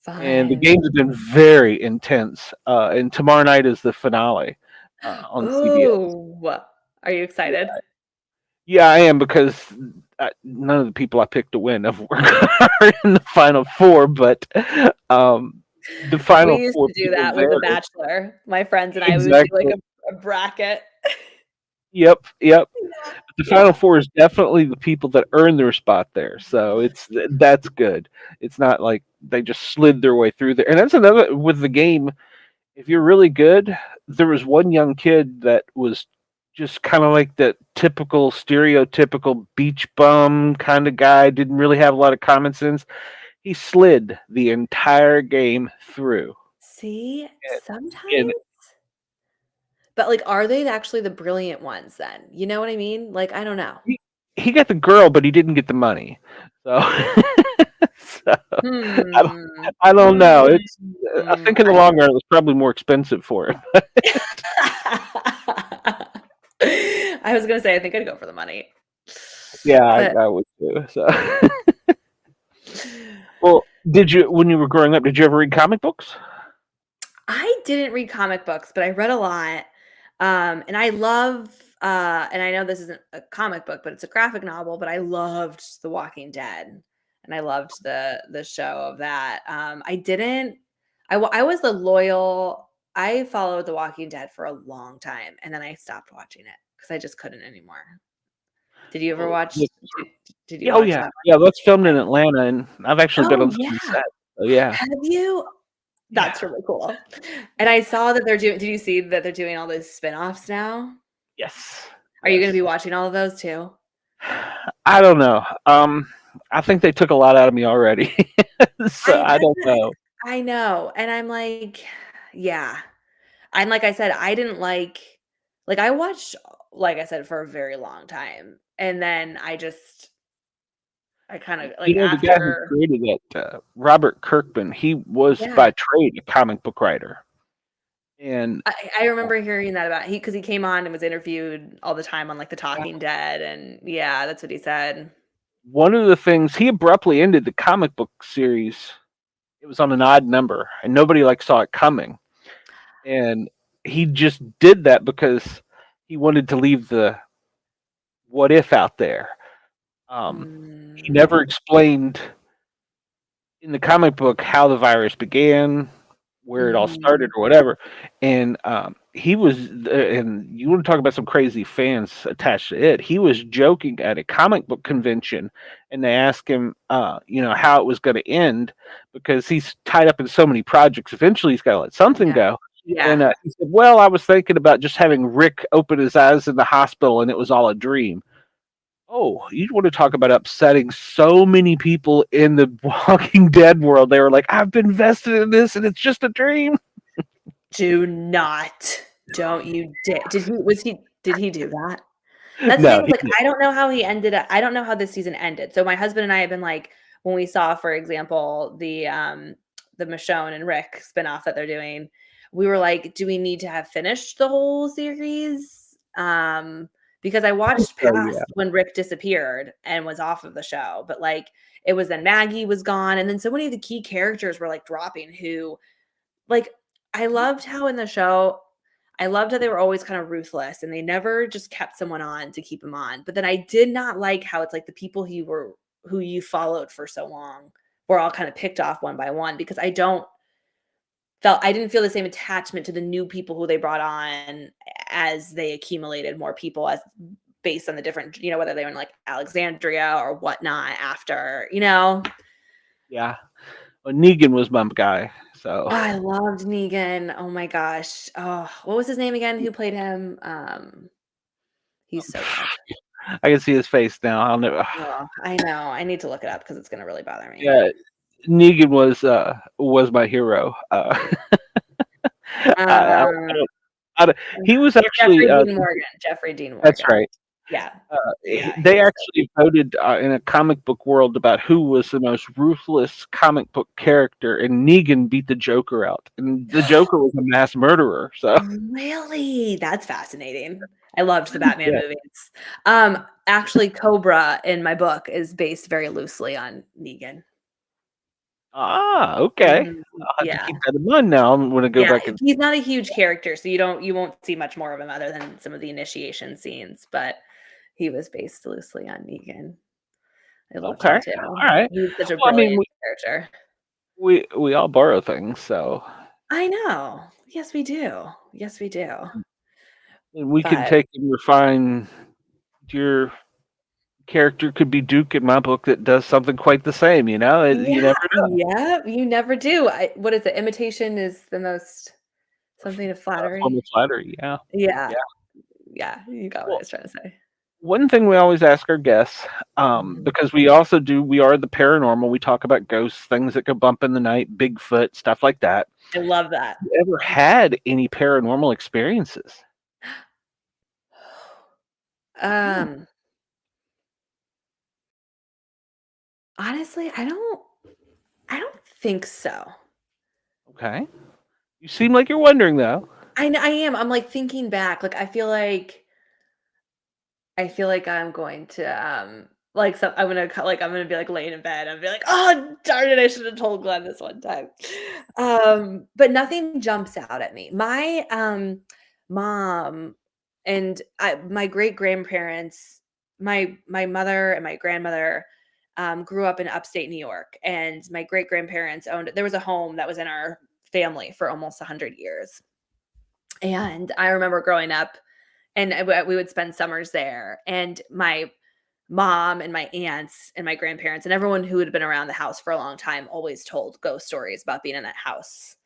and the Fun. games have been very intense. And tomorrow night is the finale on CBS. Ooh. Are you excited? Yeah, I am because none of the people I picked to win are in the final four, but um, the We final used four to do people that with The there. Bachelor. My friends and I, we would do, like, Exactly. a bracket. Yep, yep. Yeah, The final yeah. four is definitely the people that earn their spot there, so that's good. It's not like they just slid their way through there, and that's another with the game. If you're really good, there was one young kid that was just kind of like the typical stereotypical beach bum kind of guy, didn't really have a lot of common sense. He slid the entire game through. See, And sometimes but, like, are they actually the brilliant ones then? You know what I mean? Like, I don't know. he, he got the girl, but he didn't get the money. So, so I don't, Hmm. I don't know. It's I Hmm. think in the long run it was probably more expensive for him. I was gonna say I think I'd go for the money, Yeah, but I would too. So, well, did you when you were growing up? Did you ever read comic books? I didn't read comic books, but I read a lot. And I love and I know this isn't a comic book, but it's a graphic novel, but I loved The Walking Dead. And I loved the show of that. I didn't I was the loyal I followed The Walking Dead for a long time and then I stopped watching it because I just couldn't anymore. Did you ever Oh, watch did, did you yeah, oh watch yeah, that yeah. That's filmed one? in Atlanta, and I've actually been Oh on some of the yeah. set. So yeah, Have you? yeah, That's really cool. And I saw that they're doing did you see that they're doing all those spin-offs now? yes, Are you gonna yes. be watching all of those too? I don't know. I think they took a lot out of me already, so I I that's don't know. I know, and I'm like, yeah. And like I said, I didn't like I watched, like I said, for a very long time, and then I kinda like You know, the guy who after created it, Robert Kirkman, he was yeah. by trade a comic book writer, and I remember hearing that about because he came on and was interviewed all the time on, like, The uh, Talking Dead, and yeah, that's what he said. one of the things he abruptly ended the comic book series. It was on an odd number, and nobody like saw it coming. And he just did that because he wanted to leave the what if out there. He Mm, never explained in the comic book how the virus began, where it all started, mhm. or whatever. And he was, and you want to talk about some crazy fans attached to it. He was joking at a comic book convention, and they asked him, how it was going to end because he's tied up in so many projects. Eventually, he's got to let something Yeah. go. And Yeah. he said, "Well, I was thinking about just having Rick open his eyes in the hospital, and it was all a dream." Oh, you want to talk about upsetting so many people in the Walking Dead world. They were like, "I've been invested in this and it's just a dream." Do not. Don't you dare. Did he do that? That's the No, thing, he like, didn't. I don't know how he ended up I don't know how this season ended. So my husband and I have been like, when we saw, for example, the Michonne and Rick spinoff that they're doing, we were like, "Do we need to have finished the whole series?" Because I watched So yeah, past when Rick disappeared and was off of the show, but, like, it was then Maggie was gone, and then so many of the key characters were, like, dropping who like, I loved how in the show I loved how they were always kind of ruthless and they never just kept someone on to keep him on. But then I did not like how it's like the people who you followed for so long were all kind of picked off one by one because I didn't feel the same attachment to the new people who they brought on as they accumulated more people as based on the different, whether they were in like Alexandria or whatnot after, yeah. Well, Negan was my guy. So Oh, I loved Negan. Oh my gosh. Oh, what was his name again? Who played him? He's so good. I can see his face now. I'll never. Oh, I know. I need to look it up because it's gonna really bother me. Yeah, Negan was my hero. I Um, don't. He was actually. Jeffrey Dean Morgan. Jeffrey Dean That's Morgan. right. Yeah, yeah, he They was so actually voted in a comic book world about who was the most ruthless comic book character, and Negan beat the Joker out. And the Joker was a mass murderer. So really? That's fascinating. I loved the Batman yeah. movies. Actually, Cobra in my book is based very loosely on Negan. Ah, okay. Mhm. I'll have to Yeah. keep that in mind now. I'm going to go Yeah, back and he's not a huge character, so you won't see much more of him other than some of the initiation scenes, but he was based loosely on Negan. I loved him okay. too. All right. He was such a Well, I mean, brilliant character. we all borrow things, so I know. Yes, we do. Yes, we do. we can But take and refine your character could be Duke in my book that does something quite the same. You yeah, never know. yeah, you never do. What is it? Imitation is the most something of Form flattery. of flattery. Yeah. Yeah, Yeah. yeah, you got what I Well, was trying to say. one thing we always ask our guests, Mhm. because we are the paranormal. We talk about ghosts, things that go bump in the night, Bigfoot, stuff like that. I love that. You ever had any paranormal experiences? Hmm. Um Honestly, I don't think so. Okay. You seem like you're wondering though. I am. I'm, like, thinking back, like, I feel like I'm going to, like, so I'm gonna be, like, laying in bed and be like, "Oh, darn it, I should have told Glenn this one time." But nothing jumps out at me. My, mom and my great-grandparents, my mother and my grandmother, grew up in upstate New York, and my great-grandparents owned there was a home that was in our family for almost 100 years, and I remember growing up and we would spend summers there. And my mom and my aunts and my grandparents and everyone who had been around the house for a long time always told ghost stories about being in that house,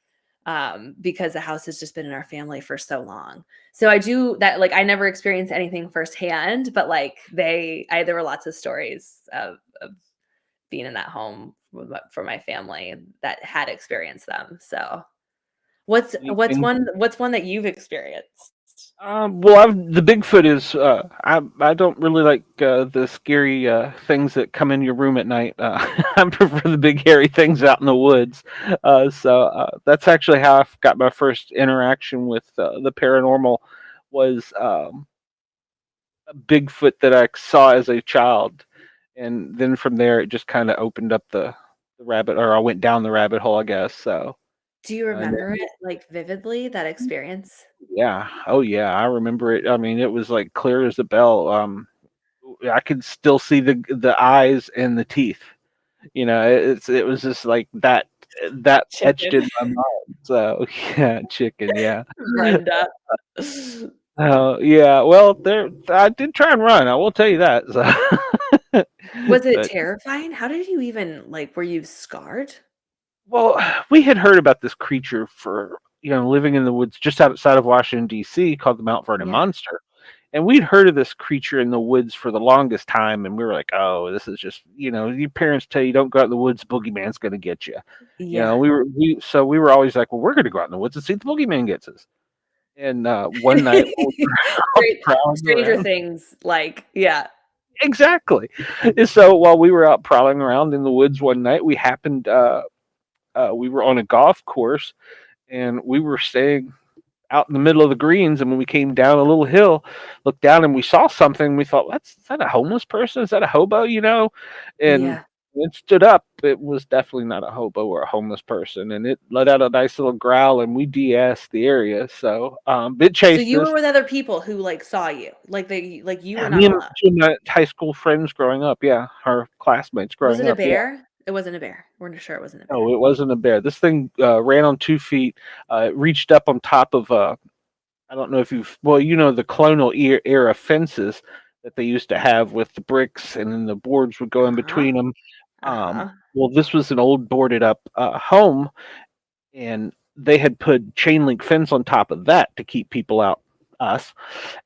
because the house has just been in our family for so long. So I do that. Like I never experienced anything firsthand, but like there were lots of stories of being in that home for my family that had experienced them. So what's what's Anything? one what's one that you've experienced? Well, the Bigfoot is. I don't really like the scary things that come in your room at night. I prefer the big hairy things out in the woods. So that's actually how I got my first interaction with the paranormal. Was a Bigfoot that I saw as a child, and then from there it just kind of opened up the rabbit, or I went down the rabbit hole, I guess. So. Do you And remember it, like, vividly, that experience? yeah, oh yeah, I remember it. I mean, it was like clear as a bell. I could still see the eyes and the teeth. It was just like that etched Chicken. in my mind. So yeah, chicken. Yeah. Brenda. Oh yeah. Well, there I did try and run. I will tell you that. So, Was it but terrifying? How did you even were you scarred? well, we had heard about this creature for living in the woods just outside of Washington D.C. called the Mount Vernon Yeah. Monster. And we'd heard of this creature in the woods for the longest time, and we were like, "Oh, this is just your parents tell you don't go out in the woods, boogeyman's gonna get you." Yeah. We were always like, "Well, we're gonna go out in the woods and see if the boogeyman gets us." And one night while we were out prowling Stranger around, Things, yeah. exactly. And so while we were out prowling around in the woods one night, we were on a golf course, and we were staying out in the middle of the greens, and when we came down a little hill, looked down and we saw something. We thought, is that a homeless person? Is that a hobo? And Yeah. it stood up. It was definitely not a hobo or a homeless person, and it let out a nice little growl, and we de-asked the area. So it So chased you us. were with other people who, saw you? You were Yeah, not me and alone? two of my high school friends growing up. Yeah, our classmates Was growing it a up. Yeah. bear? It wasn't a bear. We're not sure it wasn't a bear. No, it wasn't a bear. This thing ran on 2 feet. It reached up on top of I don't know if the colonial era fences that they used to have with the bricks, and then the boards would go in Uh-huh. between them. Uh-huh. Well, this was an old boarded up home, and they had put chain link fence on top of that to keep people out, us.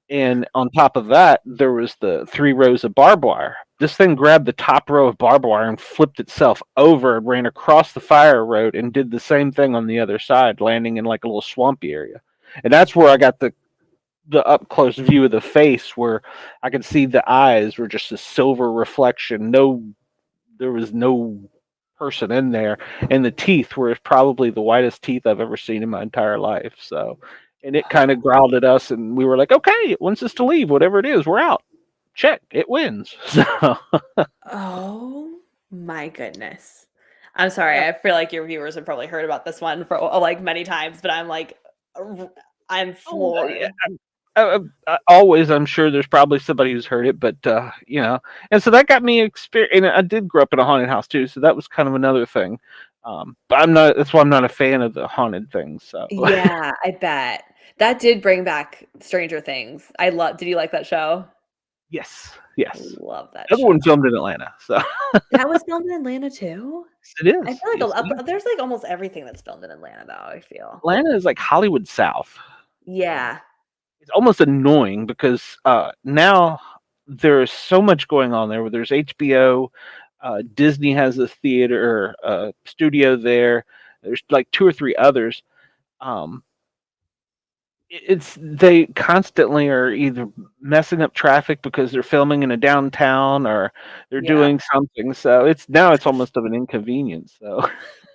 And on top of that, there was the 3 rows of barbed wire. This thing grabbed the top row of barbed wire and flipped itself over and ran across the fire road and did the same thing on the other side, landing in like a little swampy area. And that's where I got the up close view of the face, where I could see the eyes were just a silver reflection. There was no person in there, and the teeth were probably the whitest teeth I've ever seen in my entire life. So, and it kind of growled at us, and we were like, "Okay, it wants us to leave. Whatever it is, we're out. Check, it wins." So, Oh my goodness. I'm sorry, yeah. I feel like your viewers have probably heard about this one for, many times, but r I'm Oh, yeah. floored. Always, I'm sure there's probably somebody who's heard it, but and so that got me experience. And I did grow up in a haunted house too, so that was kind of another thing. But I'm not. That's why I'm not a fan of the haunted things. So Yeah, I bet. That did bring back Stranger Things. Did you like that show? yes, yes. Love that The other show. one filmed in Atlanta, so That was filmed in Atlanta too? it I is. feel like Yes, it is. there's, almost everything that's filmed in Atlanta though, I feel. Atlanta is like Hollywood South. Um, Yeah. it's almost annoying because now there's so much going on there. Where there's HBO, Disney has a theater studio there. There's like 2 or 3 others. Um, it's they constantly are either messing up traffic because they're filming in a downtown or they're Yeah. doing something. So it's almost of an inconvenience. So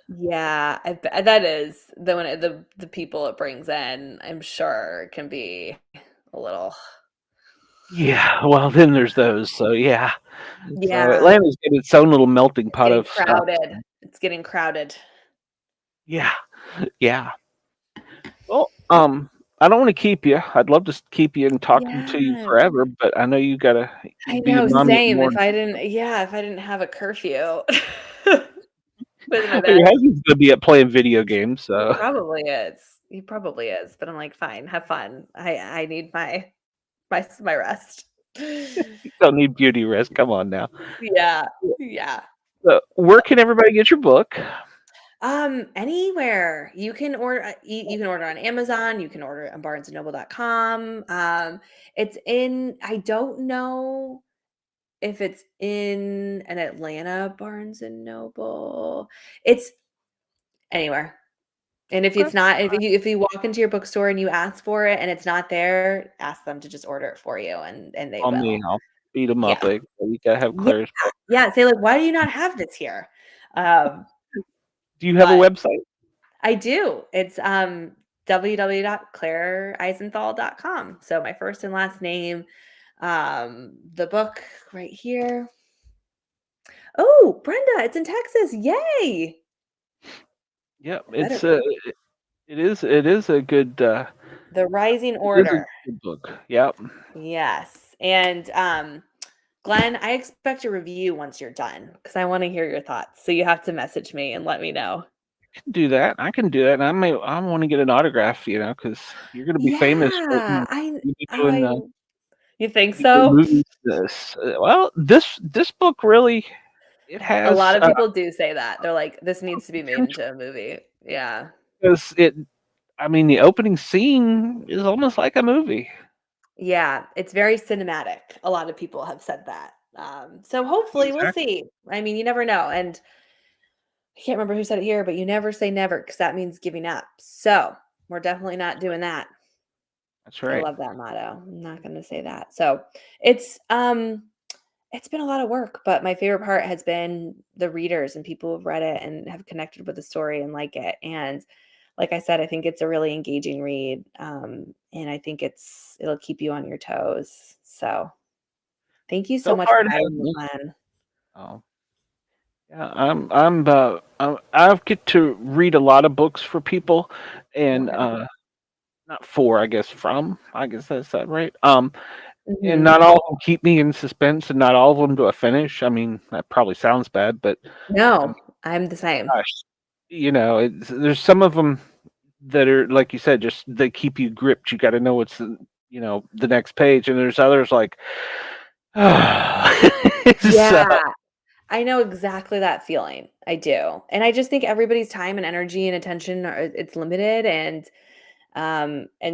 Yeah, that is the people it brings in, I'm sure can be a little. yeah, well then there's those. So yeah, so Yeah, Atlanta's getting its own little melting it's pot getting of stuff. crowded. It's getting crowded. Yeah, yeah. Well, I don't want to keep you. I'd love to keep you and talking to you Yeah. forever, but I know you gotta I be a know, mommy in the same. morning. If I didn't have a curfew with my Well, your bed. husband's gonna be up playing video games, He so probably is. He probably is, but I'm like, "Fine, have fun. I need my rest." you don't need beauty rest. Come on now. Yeah, yeah. So, where can everybody get your book? Anywhere. You can order on Amazon, you can order on barnesandnoble.com. It's in I don't know if it's in an Atlanta Barnes& and Noble. It's anywhere. And if Okay, it's not, if you walk into your bookstore and you ask for it and it's not there, ask them to just order it for you and they call me. will. I'll beat them Yeah. up. We gotta have Yeah. Claire's book. Yeah. Say like, why do you not have this here? Um, Do you have a but website? I do. It's www.claireisenthal.com. So my first and last name. The book right here. Oh, Brenda, it's in Texas. Yay. Yep. Better It's be. it is a good The Rising it is a Order. good book. Yep. Yes. And Glenn, I expect a review once you're done because I want to hear your thoughts. So you have to message me and let me know. Can do that. I can do that. And I want to get an autograph, because you're gonna be famous for Yeah, you be doing I you think you doing so? movies. Well, this book really it A lot has of people do say that. They're like, this needs to be made potential into a movie. Yeah. because it. I mean, the opening scene is almost like a movie. Yeah, it's very cinematic. A lot of people have said that. So hopefully we'll Exactly. see. I mean, you never know. And I can't remember who said it here, but you never say never because that means giving up. So we're definitely not doing that. That's I right. love that motto. I'm not going to say that. So it's it's been a lot of work, but my favorite part has been the readers and people who've read it and have connected with the story and like it. And like I said, I think it's a really engaging read. And I think it'll keep you on your toes. So thank you so So much far, for it has having me, me. Glenn. Oh, yeah. I get to read a lot of books for people, and Okay. not for, I guess, from. I guess that's that right. And Mhm. not all of them keep me in suspense, and not all of them do I finish. I mean, that probably sounds bad, but I mean, No, I'm the same. gosh, there's some of them that are like you said, just they keep you gripped. You got to know what's the next page, and there's others like, it's, Yeah, I know exactly that feeling. I do. And I just think everybody's time and energy and attention it's limited and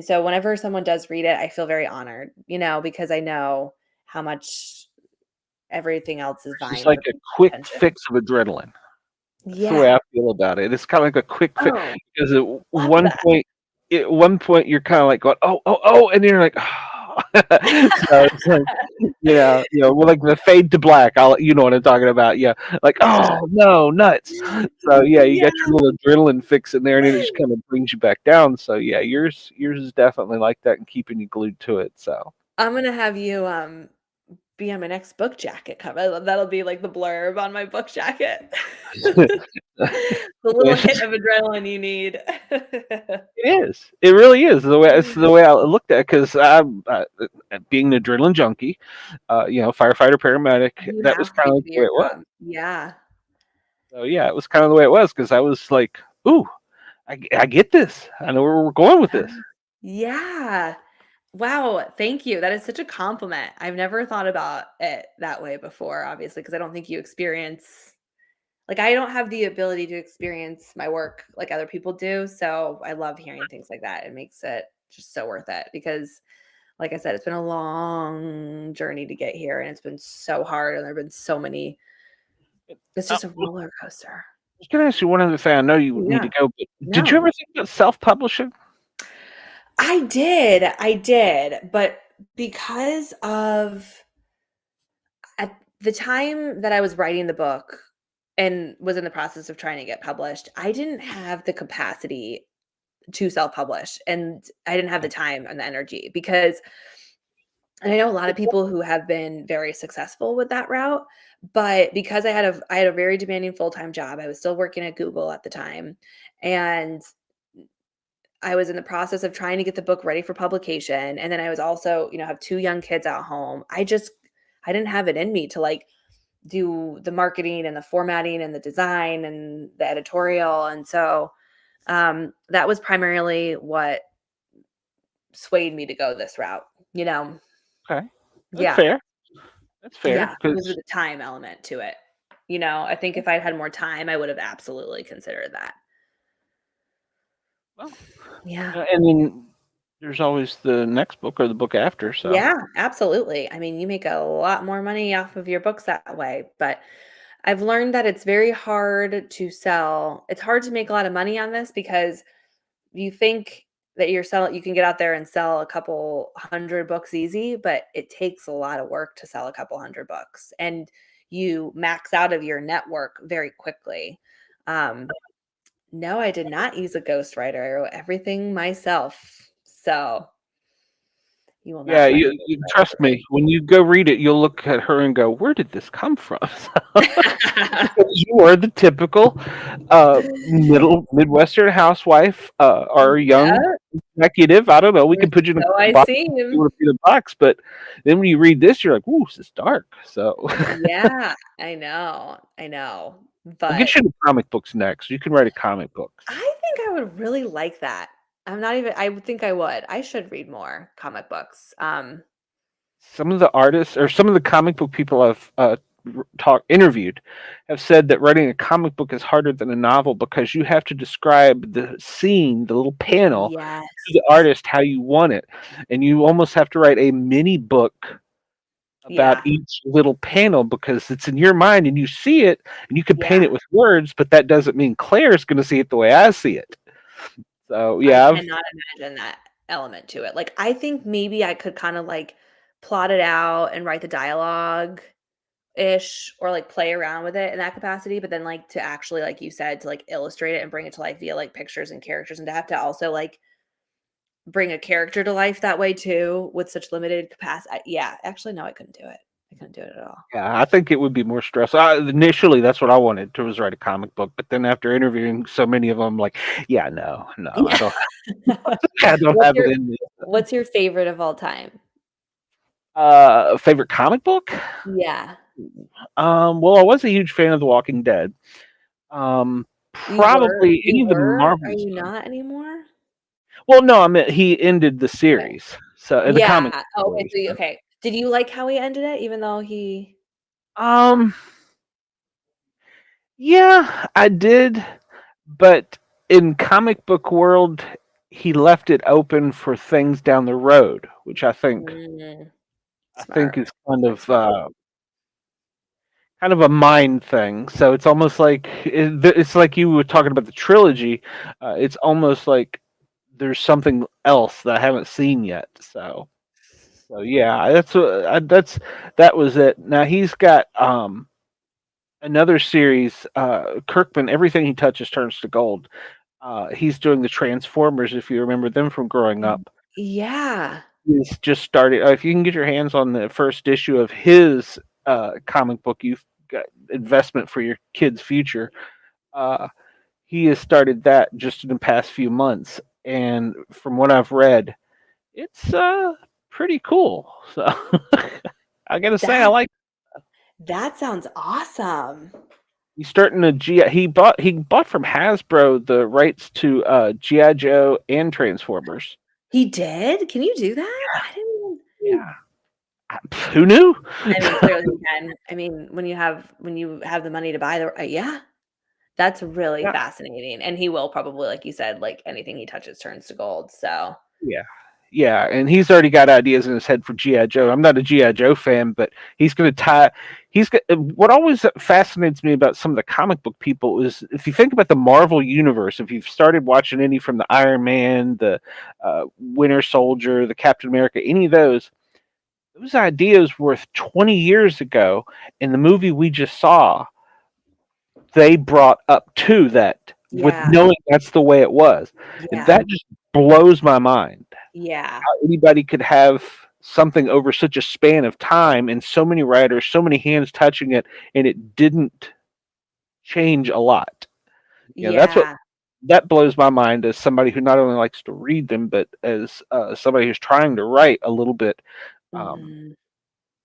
so whenever someone does read it, I feel very honored, because I know how much everything else is it's just vying like for a people's quick attention. fix of adrenaline. That's the way Yeah. I feel about it. It's kinda like a quick fix Oh, because at love one that. point you're kinda like going, "Oh, oh, oh," and then you're like, So it's like, well, like the fade to black, you know what I'm talking about, yeah. Like, "Oh, no, nuts." So, yeah, you got Yeah. your little adrenaline fix in there, and it just kinda brings you back down, so, yeah, yours is definitely like that and keeping you glued to it, so. I'm gonna have you be on my next book jacket cover. That'll be like the blurb on my book jacket. The little It hit of adrenaline you need. is. It really is it's the way I looked at it 'cause I'm, being an adrenaline junkie, firefighter, paramedic, You that was have to kinda be like to do the way your it was. job. Yeah. So, yeah, it was kinda the way it was because I was like, "Ooh, I get this. I know where we're going with Yeah. this." Yeah. Wow, thank you. That is such a compliment. I've never thought about it that way before, obviously, because I don't think you experience like, I don't have the ability to experience my work like other people do, so I love hearing things like that. It makes it just so worth it because, like I said, it's been a long journey to get here, and it's been so hard, and there've been so many it's just a I roller coaster. was gonna ask you one other thing. I know you Oh, need yeah. to go, but did you No. ever think about self-publishing? I did, but because of at the time that I was writing the book and was in the process of trying to get published, I didn't have the capacity to self-publish, and I didn't have the Okay. time and the energy because and I know a lot of people who have been very successful with that route, but because I had a very demanding full-time job, I was still working at Google at the time, and I was in the process of trying to get the book ready for publication, and then I was also, have 2 young kids at home. I didn't have it in me to, like, do the marketing and the formatting and the design and the editorial, and so, that was primarily what swayed me to go this route, you know? Okay. That's Yeah. fair. That's fair Yeah, it was because the time element to it. I think if I'd had more time, I would have absolutely considered that. well, Yeah. and then there's always the next book or the book after. So Yeah, absolutely. I mean, you make a lot more money off of your books that way, but I've learned that it's very hard to sell. It's hard to make a lot of money on this because you think that you can get out there and sell a couple hundred books easy, but it takes a lot of work to sell a couple hundred books and you max out of your network very quickly. Um, no, I did not use a ghostwriter. I wrote everything myself. So you will yeah, not find you a trust me. When you go read it, you'll look at her and go, "Where did this come from?" ghostwriter. Because you are the typical middle Midwestern housewife or young Yeah, executive. I don't know. We can put you in so a I box see if you him. want to be in a box, but then when you read this, you're like, "Ooh, this is dark." So Yeah, I know. I know. we'll But get you into comic books next. You can write a comic book. I think I would really like that. I would think I would. I should read more comic books. Some of the artists or some of the comic book people I've interviewed have said that writing a comic book is harder than a novel because you have to describe the scene, the little panel, to Yes. the artist how you want it, and you almost have to write a mini book about Yeah, each little panel because it's in your mind and you see it and you can paint yeah. it with words, but that doesn't mean Claire's going to see it the way I see it. So I yeah, I've cannot imagine that element to it. Like, I think maybe I could kinda, like, plot it out and write the dialogue-ish or, like, play around with it in that capacity, but then, like, to actually, like you said, to, like, illustrate it and bring it to life via, like, pictures and characters and to have to also, like, bring a character to life that way too with such limited capacity. Yeah, actually, no, I couldn't do it. I couldn't do it at all. yeah, I think it would be more stress. Initially, that's what I wanted to was write a comic book, but then after interviewing so many of them, like, yeah, no, no, Yeah. I don't What's have it your in me. what's your favorite of all time? Favorite comic book? Yeah. Well, I was a huge fan of The Walking Dead. Probably You any of the were? Marvel Are you stuff. not anymore? Well, no, I meant he ended the Okay. series, so the comic Yeah. Oh, okay, series. so you okay. Did you like how he ended it even though he Um, yeah, I did, but in comic book world, he left it open for things down the road, which Mm, I think smart. is That's smart. kind of a mind thing. So it's almost like it's like you were talking about the trilogy. It's almost like there's something else that I haven't seen yet. So yeah, that was it. Now he's got another series. Kirkman, everything he touches turns to gold. He's doing the Transformers. If you remember them from growing Y up, yeah. he's just started. If you can get your hands on the first issue of his comic book, you've got investment for your kid's future. Uh, he has started that just in the past few months, and from what I've read, it's pretty cool. So I gotta say, I That like. that sounds awesome. He's starting to G. He bought from Hasbro the rights to GI Joe and Transformers. He did? Can you do that? I didn't even Yeah, who knew? I mean, clearly you can. I mean, when you have the money to buy yeah. That's really Yeah, fascinating, and he will probably, like you said, like, anything he touches turns to gold, so yeah. Yeah, and he's already got ideas in his head for GI Joe. I'm not a GI Joe fan, but he's going to tie. What always fascinates me about some of the comic book people is if you think about the Marvel universe. If you've started watching any from the Iron Man, the Winter Soldier, the Captain America, any of those ideas were 20 years ago in the movie we just saw. They brought up to that with Yeah. knowing that's the way it was, and Yeah. that just blows my mind Yeah. anybody could have something over such a span of time and so many writers, so many hands touching it, and it didn't change a lot. That's what Yeah. that blows my mind as somebody who not only likes to read them, but as somebody who's trying to write a little bit. Um, Mhm.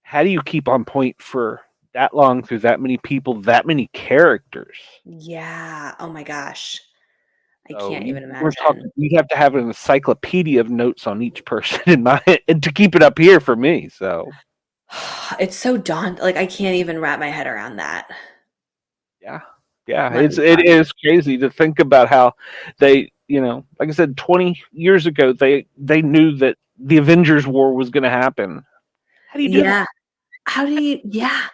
how do you keep on point for that long through that many people, that many characters? Yeah. Oh my gosh. I So can't even we're imagine. talking. You have to have an encyclopedia of notes on each person in my and to keep it up here for me. So It's so like, I can't even wrap my head around that. yeah. Yeah, Let me it tell you. is crazy to think about how they, like I said, 20 years ago they knew that the Avengers War was going to happen. How do you do that? Yeah. How do you yeah.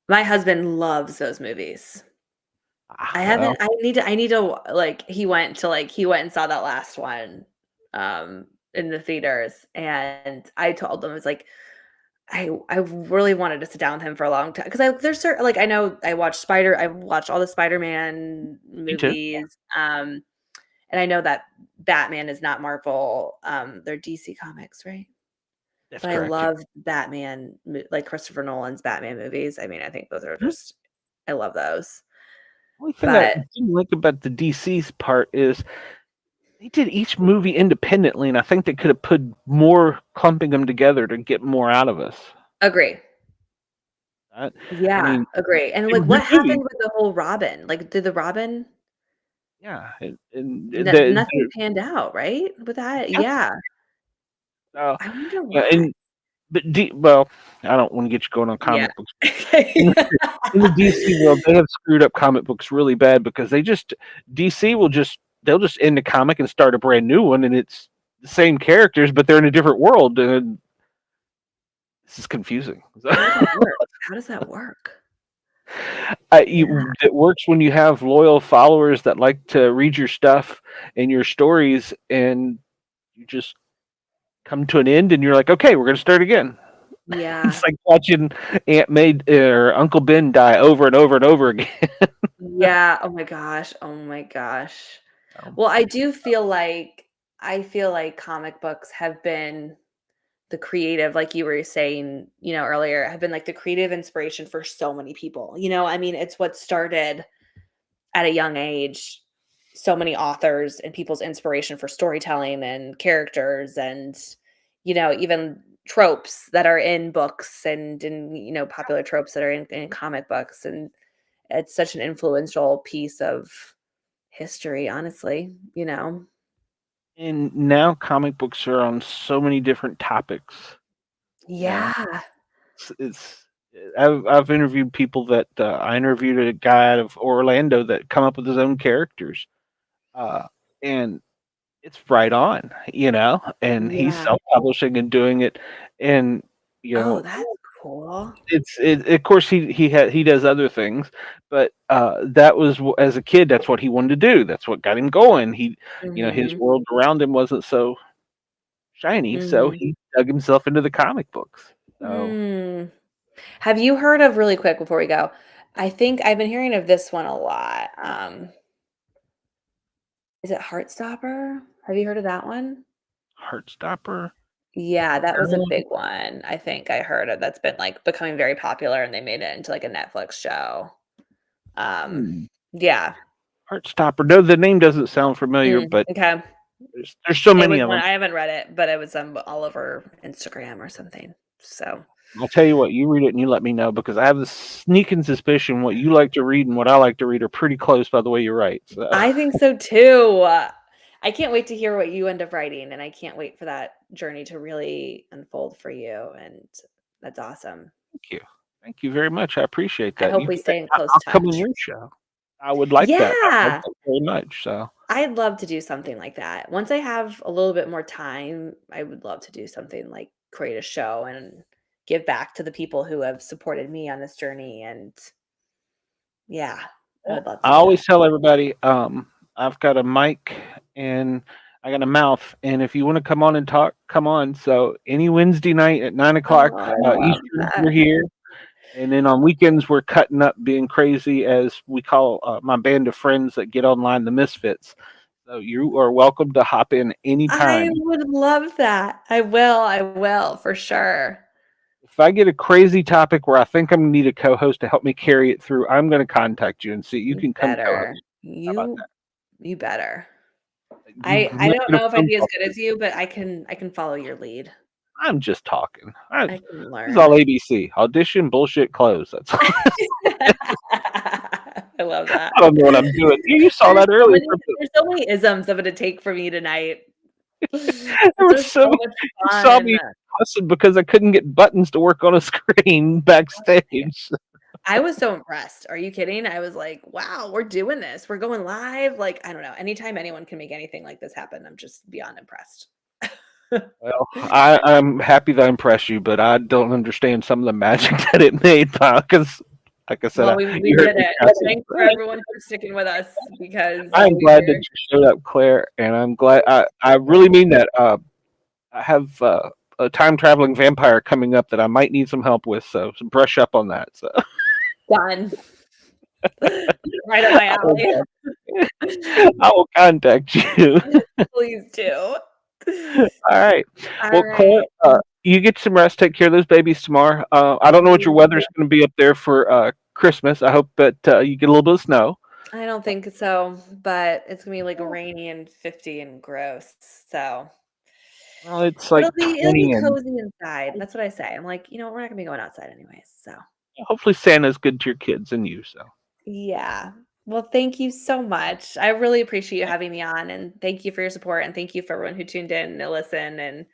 My husband loves those movies. Ah, well, I need to like, he went and saw that last one, in the theaters, and I told him, I was like, I really wanted to sit down with him for a long time because there's certain like, I watched all the Spider-Man me too. movies, and I know that Batman is not Marvel, they're DC Comics, right? That's But I correct. Yeah. love like Christopher Nolan's Batman movies. I mean, I think those are Mhm. just I love those. Only thing I But didn't like about the DC's part is they did each movie independently, and I think they could have put more clumping them together to get more out of us. agree. I, I Yeah, mean, agree. And, they like, were good what happened movies. with the whole Robin? Like, did the Robin Yeah, and nothing panned out, right? With that? yeah, Yeah. uh, I wonder yeah, why. and well, I don't want to get you going on Yeah. comic books. In the DC world, they have screwed up comic books really bad because DC will they'll just end the comic and start a brand new one, and it's the same characters, but they're in a different world, and this is confusing. How does that work? How does that work? Yeah. It works when you have loyal followers that like to read your stuff and your stories, and you just come to an end, and you're like, okay, we're gonna start again. Yeah. It's like watching Aunt May or Uncle Ben die over and over and over again. Yeah. Oh my gosh. Oh my gosh. Um, Well, I feel like comic books have been the creative, like you were saying, earlier, have been like the creative inspiration for so many people. I mean, it's what started at a young age so many authors and people's inspiration for storytelling and characters and even tropes that are in books and in popular tropes that are in comic books, and it's such an influential piece of history, honestly. and now comic books are on so many different topics. You know, Yeah. it's I've interviewed people that I interviewed a guy out of Orlando that come up with his own characters, uh, and it's right on, and he's Yeah. self-publishing and doing it, and you Oh, know, that's cool. of course he does other things, but that was as a kid that's what he wanted to do. That's what got him going. His Mhm. world around him wasn't so shiny, so Mhm. he dug himself into the comic books. So Mm. Have you heard of, really quick before we go, I think I've been hearing of this one a lot, is it Heartstopper? Have you heard of that one? Heartstopper. Yeah, that was a Um, big one, I think I heard of, that's been, like, becoming very popular, and they made it into, like, a Netflix show. Um, hmm, yeah. Heartstopper. No, the name doesn't sound familiar, but Okay. there's so It many was of one, them. I haven't read it, but it was, all over Instagram or something, so I'll tell you what, you read it and you let me know because I have this sneaking suspicion what you like to read and what I like to read are pretty close by the way you write. So I think so too. I can't wait to hear what you end up writing, and I can't wait for that journey to really unfold for you, and that's awesome. thank you. Thank you very much. I appreciate I that. hope we stay in close I'll come on touch. your show. I would like that. I would like Yeah. that very much. So I'd love to do something like that. Once I have a little bit more time, I would love to do something like create a show and give back to the people who have supported me on this journey. And yeah, I would love to I do that. always tell everybody, I've got a mic and I got a mouth, and if you want to come on and talk, come on. So any Wednesday night at 9 o'clock Oh, I love Eastern, we're that. here. And then on weekends, we're cutting up, being crazy, as we call my band of friends that get online, the Misfits. So you are welcome to hop in I anytime. would love that. I will for sure. If I get a crazy topic where I think I'm gonna need a co-host to help me carry it through, I'm gonna contact you and see you You can come co-host. better. How about You better. that? You I might don't get a know if I'd phone be as call. good as you, but I can follow your lead. I'm just talking. I can This is all learn. ABC. Audition, bullshit, close. That's all. I love that. I don't know what I'm doing. You saw There's that so earlier. many there's so many isms I'm gonna take from you tonight. There This was was so so many, much you saw fun. me fussing because I couldn't get buttons to work on a screen backstage. I was so impressed. Are you kidding? I was like, "Wow, we're doing this. We're going live." Like, I don't know. Anytime anyone can make anything like this happen, I'm just beyond impressed. Well, I'm happy that I impressed you, but I don't understand some of the magic that it made, because, like I said, Well, we you heard did me it. cussing. Thanks for everyone for sticking with us because I'm we glad that were you showed up, Claire, and I'm glad. I really mean that. I have a time traveling vampire coming up that I might need some help with, so brush up on that. So done. Right up my I will, alley. I will contact you. Please do. All right. All Well, Claire, right. you get some rest. Take care of those babies tomorrow. I don't know what your You weather's going to be up there for Christmas. I hope that you get a little bit of snow. I don't think so, but it's gonna be like rainy and 50 and gross. So Well, it's but like it'll be 20, and cozy inside. That's what I say. I'm like, we're not gonna be going outside anyways. So hopefully Santa's good to your kids and you. So yeah. Well, thank you so much. I really appreciate you having me on and thank you for your support and thank you for everyone who tuned in to listen and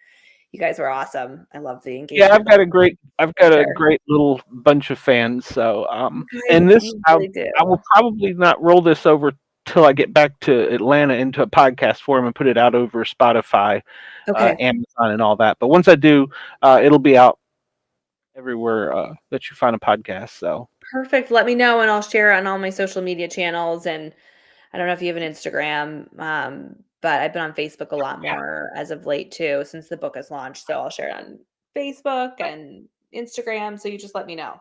you guys were awesome. I love the yeah, engagement. I've For got a sure. great little bunch of fans. So You guys, and this, you I really do. I will probably not roll this over till I get back to Atlanta into a podcast form and put it out over Spotify, Okay. Amazon, and all that. But once I do, it'll be out everywhere that you find a podcast. So Perfect. Let me know and I'll share it on all my social media channels. And I don't know if you have an Instagram, but I've been on Facebook a lot yeah, more as of late too, since the book has launched. So I'll share it on Facebook and Instagram. So you just let me know.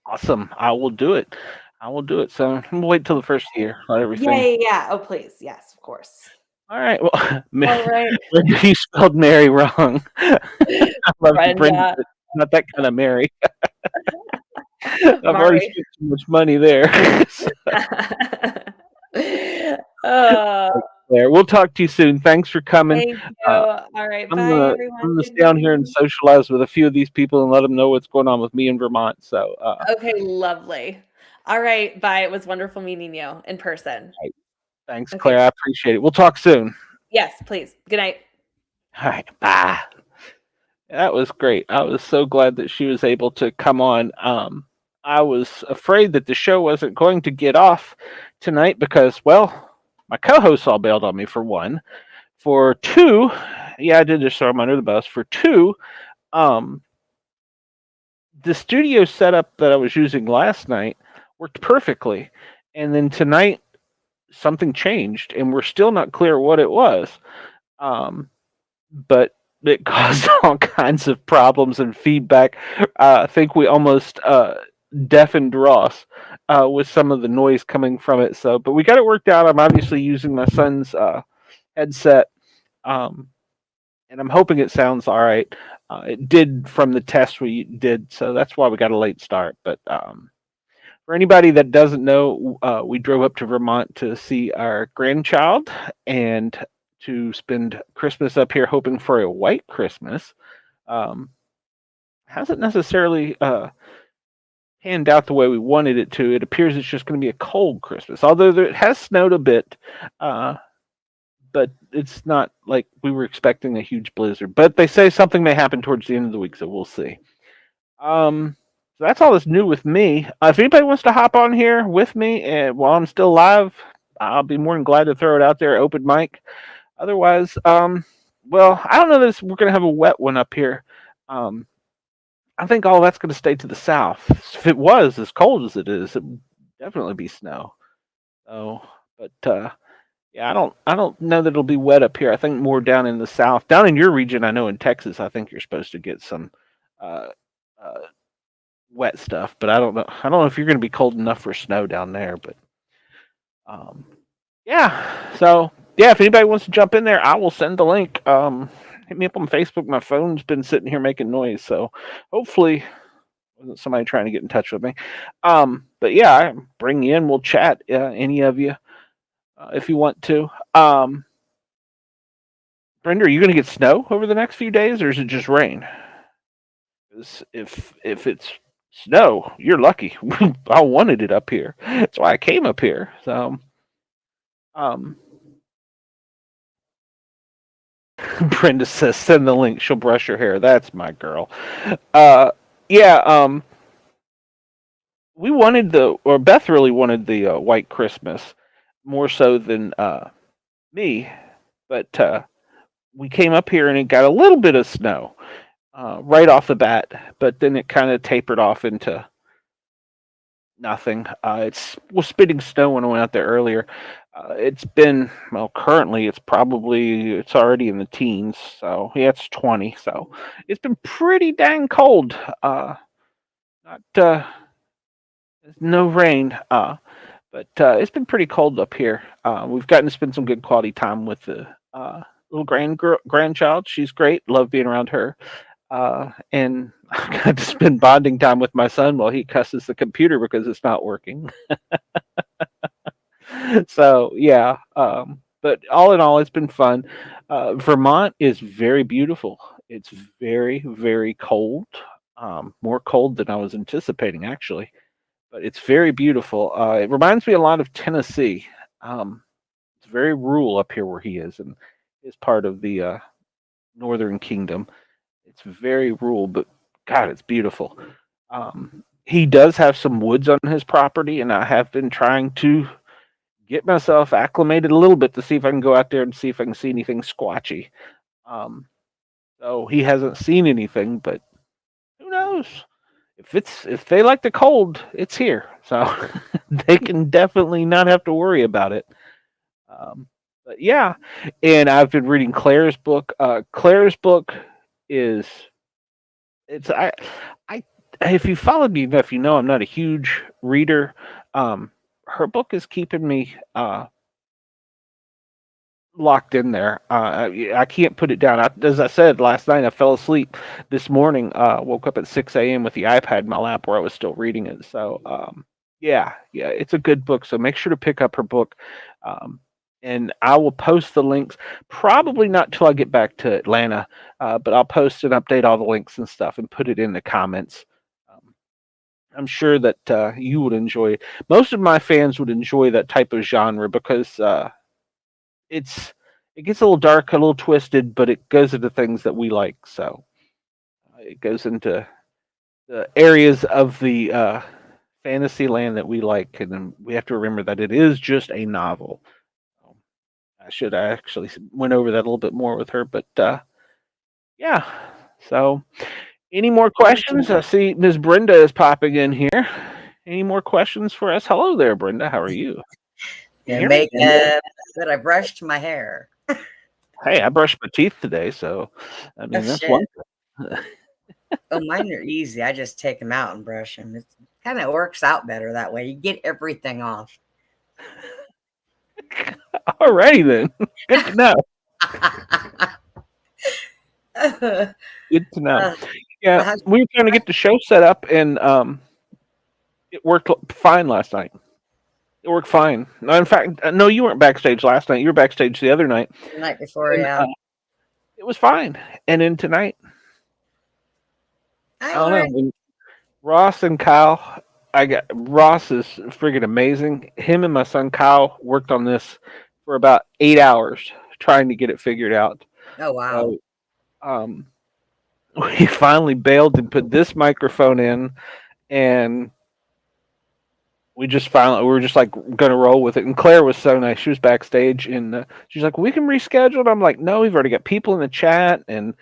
awesome. I will do it. I will do it. So I'm gonna wait till the first year on Yeah, everything. yeah, yeah. Oh, please. Yes, of course. All right. Well, All right. you spelled Mary wrong. I love you, Brenda, Brenda, but not that kind of Mary. I've already Mari. spent too much money there. uh, There. We'll talk to you soon. Thanks for coming. thank you. Uh, All right. Bye, I'm everyone. gonna Good stay on here and night. socialize with a few of these people and let them know what's going on with me in Vermont. So, Okay, lovely. All right. Bye. It was wonderful meeting you in person. thanks, Okay. Claire. I appreciate it. We'll talk soon. Yes, please. Good night. All right. Bye. That was great. I was so glad that she was able to come on. I was afraid that the show wasn't going to get off tonight because, well, my co-hosts all bailed on me for one. For two, yeah, I did just throw them under the bus. For two, um, the studio setup that I was using last night worked perfectly, and then tonight something changed, and we're still not clear what it was. But it caused all kinds of problems and feedback. I think we almost deafened Ross with some of the noise coming from it. So, but we got it worked out. I'm obviously using my son's headset, um, and I'm hoping it sounds all right. It did from the test we did, so that's why we got a late start. But for anybody that doesn't know, we drove up to Vermont to see our grandchild and to spend Christmas up here, hoping for a white Christmas. Um, hasn't necessarily panned out the way we wanted it to. It appears it's just going to be a cold Christmas, although it has snowed a bit. Uh, but it's not like we were expecting a huge blizzard. But they say something may happen towards the end of the week, so we'll see. So that's all that's new with me. If anybody wants to hop on here with me while I'm still live, I'll be more than glad to throw it out there, open mic. Otherwise, well, I don't know that we're going to have a wet one up here. Um, I think all that's going to stay to the south. If it was as cold as it is, it would definitely be snow. So, but yeah, I don't know that it'll be wet up here. I think more down in the south, down in your region. I know in Texas, I think you're supposed to get some uh, uh, wet stuff, but I don't know. I don't know if you're going to be cold enough for snow down there. But um, yeah, so yeah, if anybody wants to jump in there, I will send the link. Hit me up on Facebook. My phone's been sitting here making noise, so hopefully it wasn't somebody trying to get in touch with me. But yeah, I bring you in. We'll chat. Any of you, if you want to. Brenda, are you going to get snow over the next few days, or is it just rain? 'Cause if it's snow, you're lucky. I wanted it up here. That's why I came up here. So, um, Brenda says, send the link. She'll brush her hair. That's my girl. Uh, yeah. We wanted or Beth really wanted the white Christmas more so than me, but we came up here and it got a little bit of snow right off the bat, but then it kind of tapered off into nothing. It was spitting snow when I went out there earlier. It's been well. Currently, it's already in the teens. So yeah, it's 20. So it's been pretty dang cold. Not no rain. But it's been pretty cold up here. We've gotten to spend some good quality time with the little grandchild. She's great. Love being around her. And I got to spend bonding time with my son while he cusses the computer because it's not working. So yeah, but all in all, it's been fun. Vermont is very beautiful. It's very very cold, more cold than I was anticipating actually, but it's very beautiful. It reminds me a lot of Tennessee. It's very rural up here where he is, and is part of the Northern Kingdom. It's very rural, but God, it's beautiful. He does have some woods on his property, and I have been trying to get myself acclimated a little bit to see if I can go out there and see if I can see anything squatchy. Um, so he hasn't seen anything, but who knows? If they like the cold, it's here, so they can definitely not have to worry about it. Um, but yeah, and I've been reading Claire's book. Claire's book is it's I if you followed me enough, you know I'm not a huge reader. Um, Her book is keeping me locked in there. I can't put it down. As I said last night, I fell asleep. This morning, woke up at 6 a.m. with the iPad in my lap where I was still reading it. So, yeah, it's a good book. So make sure to pick up her book. Um, and I will post the links. Probably not till I get back to Atlanta, but I'll post and update all the links and stuff and put it in the comments. Um, I'm sure that you would enjoy it. Most of my fans would enjoy that type of genre because it's it gets a little dark, a little twisted, but it goes into things that we like. So it goes into the areas of the fantasy land that we like, and then we have to remember that it is just a novel. So I should actually went over that a little bit more with her, but yeah. So, any more questions? I see Ms. Brenda is popping in here. Any more questions for us? Hello there, Brenda. How are you? Can you hear me? That I brushed my hair. Hey, I brushed my teeth today, so I mean that's one. Oh, mine are easy. I just take them out and brush them. It kind of works out better that way. You get everything off. Alrighty then. Good to know. Good to know. Yeah, we were trying to get the show set up, and it worked fine last night. It worked fine. No, in fact, no, you weren't backstage last night. You were backstage the other night. The night before, And, yeah. it was fine. And then tonight, I don't know. When Ross and Kyle, Ross is friggin' amazing. Him and my son Kyle worked on this for about 8 hours trying to get it figured out. Oh wow. So, we finally bailed and put this microphone in, and we just finally we were just like gonna roll with it. And Claire was so nice. She was backstage, and she's like, "We can reschedule." And I'm like, "No, we've already got people in the chat, and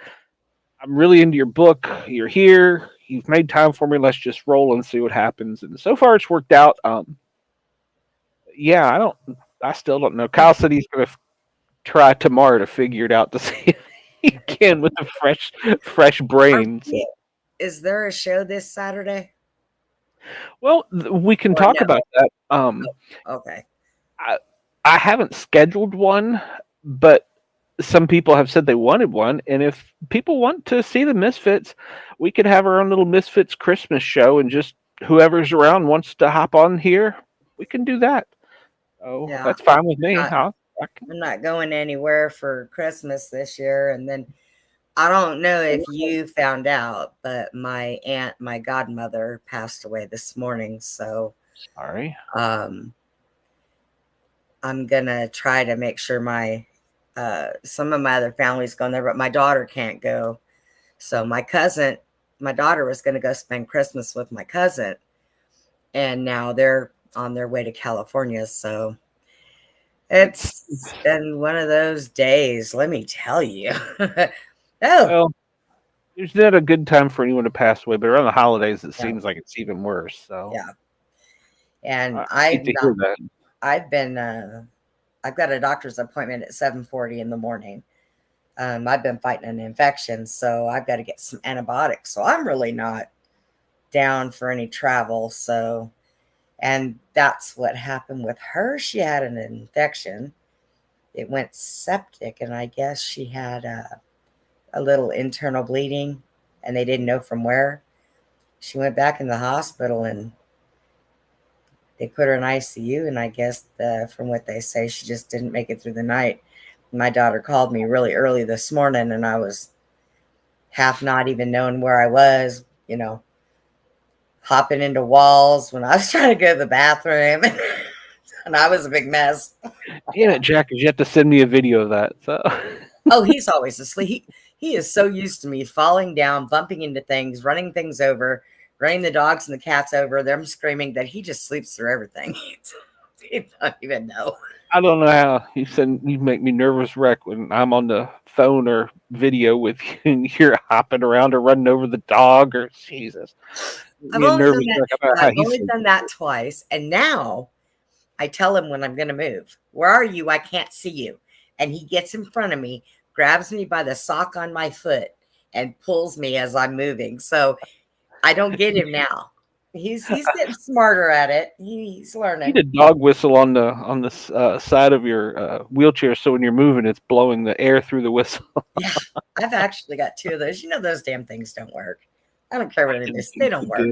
I'm really into your book. You're here. You've made time for me. Let's just roll and see what happens." And so far, it's worked out. Yeah, I still don't know. Kyle said he's gonna try tomorrow to figure it out to see if he can with a fresh brain. So. Is there a show this Saturday? Well, we can Or talk no? about that. Okay. I haven't scheduled one, but some people have said they wanted one, and if people want to see the Misfits, we could have our own little Misfits Christmas show, and just whoever's around wants to hop on here, we can do that. Oh, Yeah. that's fine with me. I'm not going anywhere for Christmas this year, and then I don't know if you found out, but my godmother passed away this morning, so Sorry. I'm gonna try to make sure my some of my other family's going there, but my daughter can't go. So my daughter was gonna go spend Christmas with my cousin, and now they're on their way to California. So it's been one of those days, let me tell you. Well, it's not a good time for anyone to pass away, but around the holidays, it seems like it's even worse. So yeah. And I hate to hear that. I've got a doctor's appointment at 7:40 in the morning. I've been fighting an infection, so I've got to get some antibiotics. So I'm really not down for any travel. So, and that's what happened with her. She had an infection. It went septic, and I guess she had a little internal bleeding, and they didn't know from where. She went back in the hospital, and they put her in ICU, and I guess from what they say, she just didn't make it through the night. My daughter called me really early this morning, and I was half not even knowing where I was, hopping into walls when I was trying to go to the bathroom, and I was a big mess. Damn it, Jack, you have to send me a video of that. So. Oh, he's always asleep. He is so used to me falling down, bumping into things, running things over, running the dogs and the cats over, them screaming, that he just sleeps through everything. He don't even know. I don't know how you said you make me nervous wreck when I'm on the phone or video with you and you're hopping around or running over the dog or Jesus. I've only done that twice. And now I tell him when I'm going to move, where are you? I can't see you. And he gets in front of me, grabs me by the sock on my foot, and pulls me as I'm moving. So I don't get him now. He's getting smarter at it. He's learning. You need a dog whistle on the side of your wheelchair, so when you're moving, it's blowing the air through the whistle. Yeah, I've actually got two of those. Those damn things don't work. I don't care what it is. They don't work.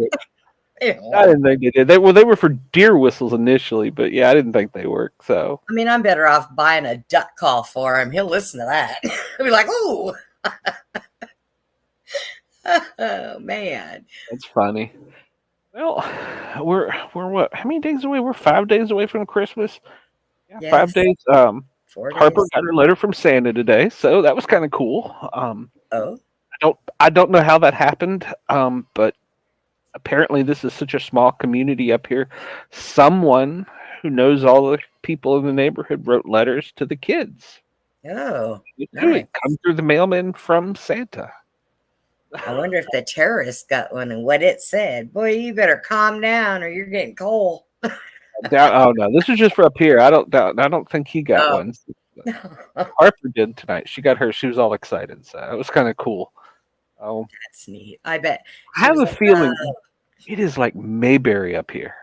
I didn't think they did. They were for deer whistles initially, but yeah, I didn't think they worked. So I mean, I'm better off buying a duck call for him. He'll listen to that. He'll be like, "Oh, oh man, that's funny." Well, we're what? How many days away? We're 5 days away from Christmas. Yeah, yes. 5 days. 4 days. Harper got her letter from Santa today, so that was kind of cool. I don't know how that happened, but apparently this is such a small community up here. Someone who knows all the people in the neighborhood wrote letters to the kids. Oh, nice. Come through the mailman from Santa. I wonder if the terrorist got one and what it said. Boy, you better calm down or you're getting cold. Oh no, this is just for up here. I don't think he got one. Harper did tonight. She got hers. She was all excited, so it was kind of cool. Oh, that's neat. I bet. I have a feeling it is like Mayberry up here.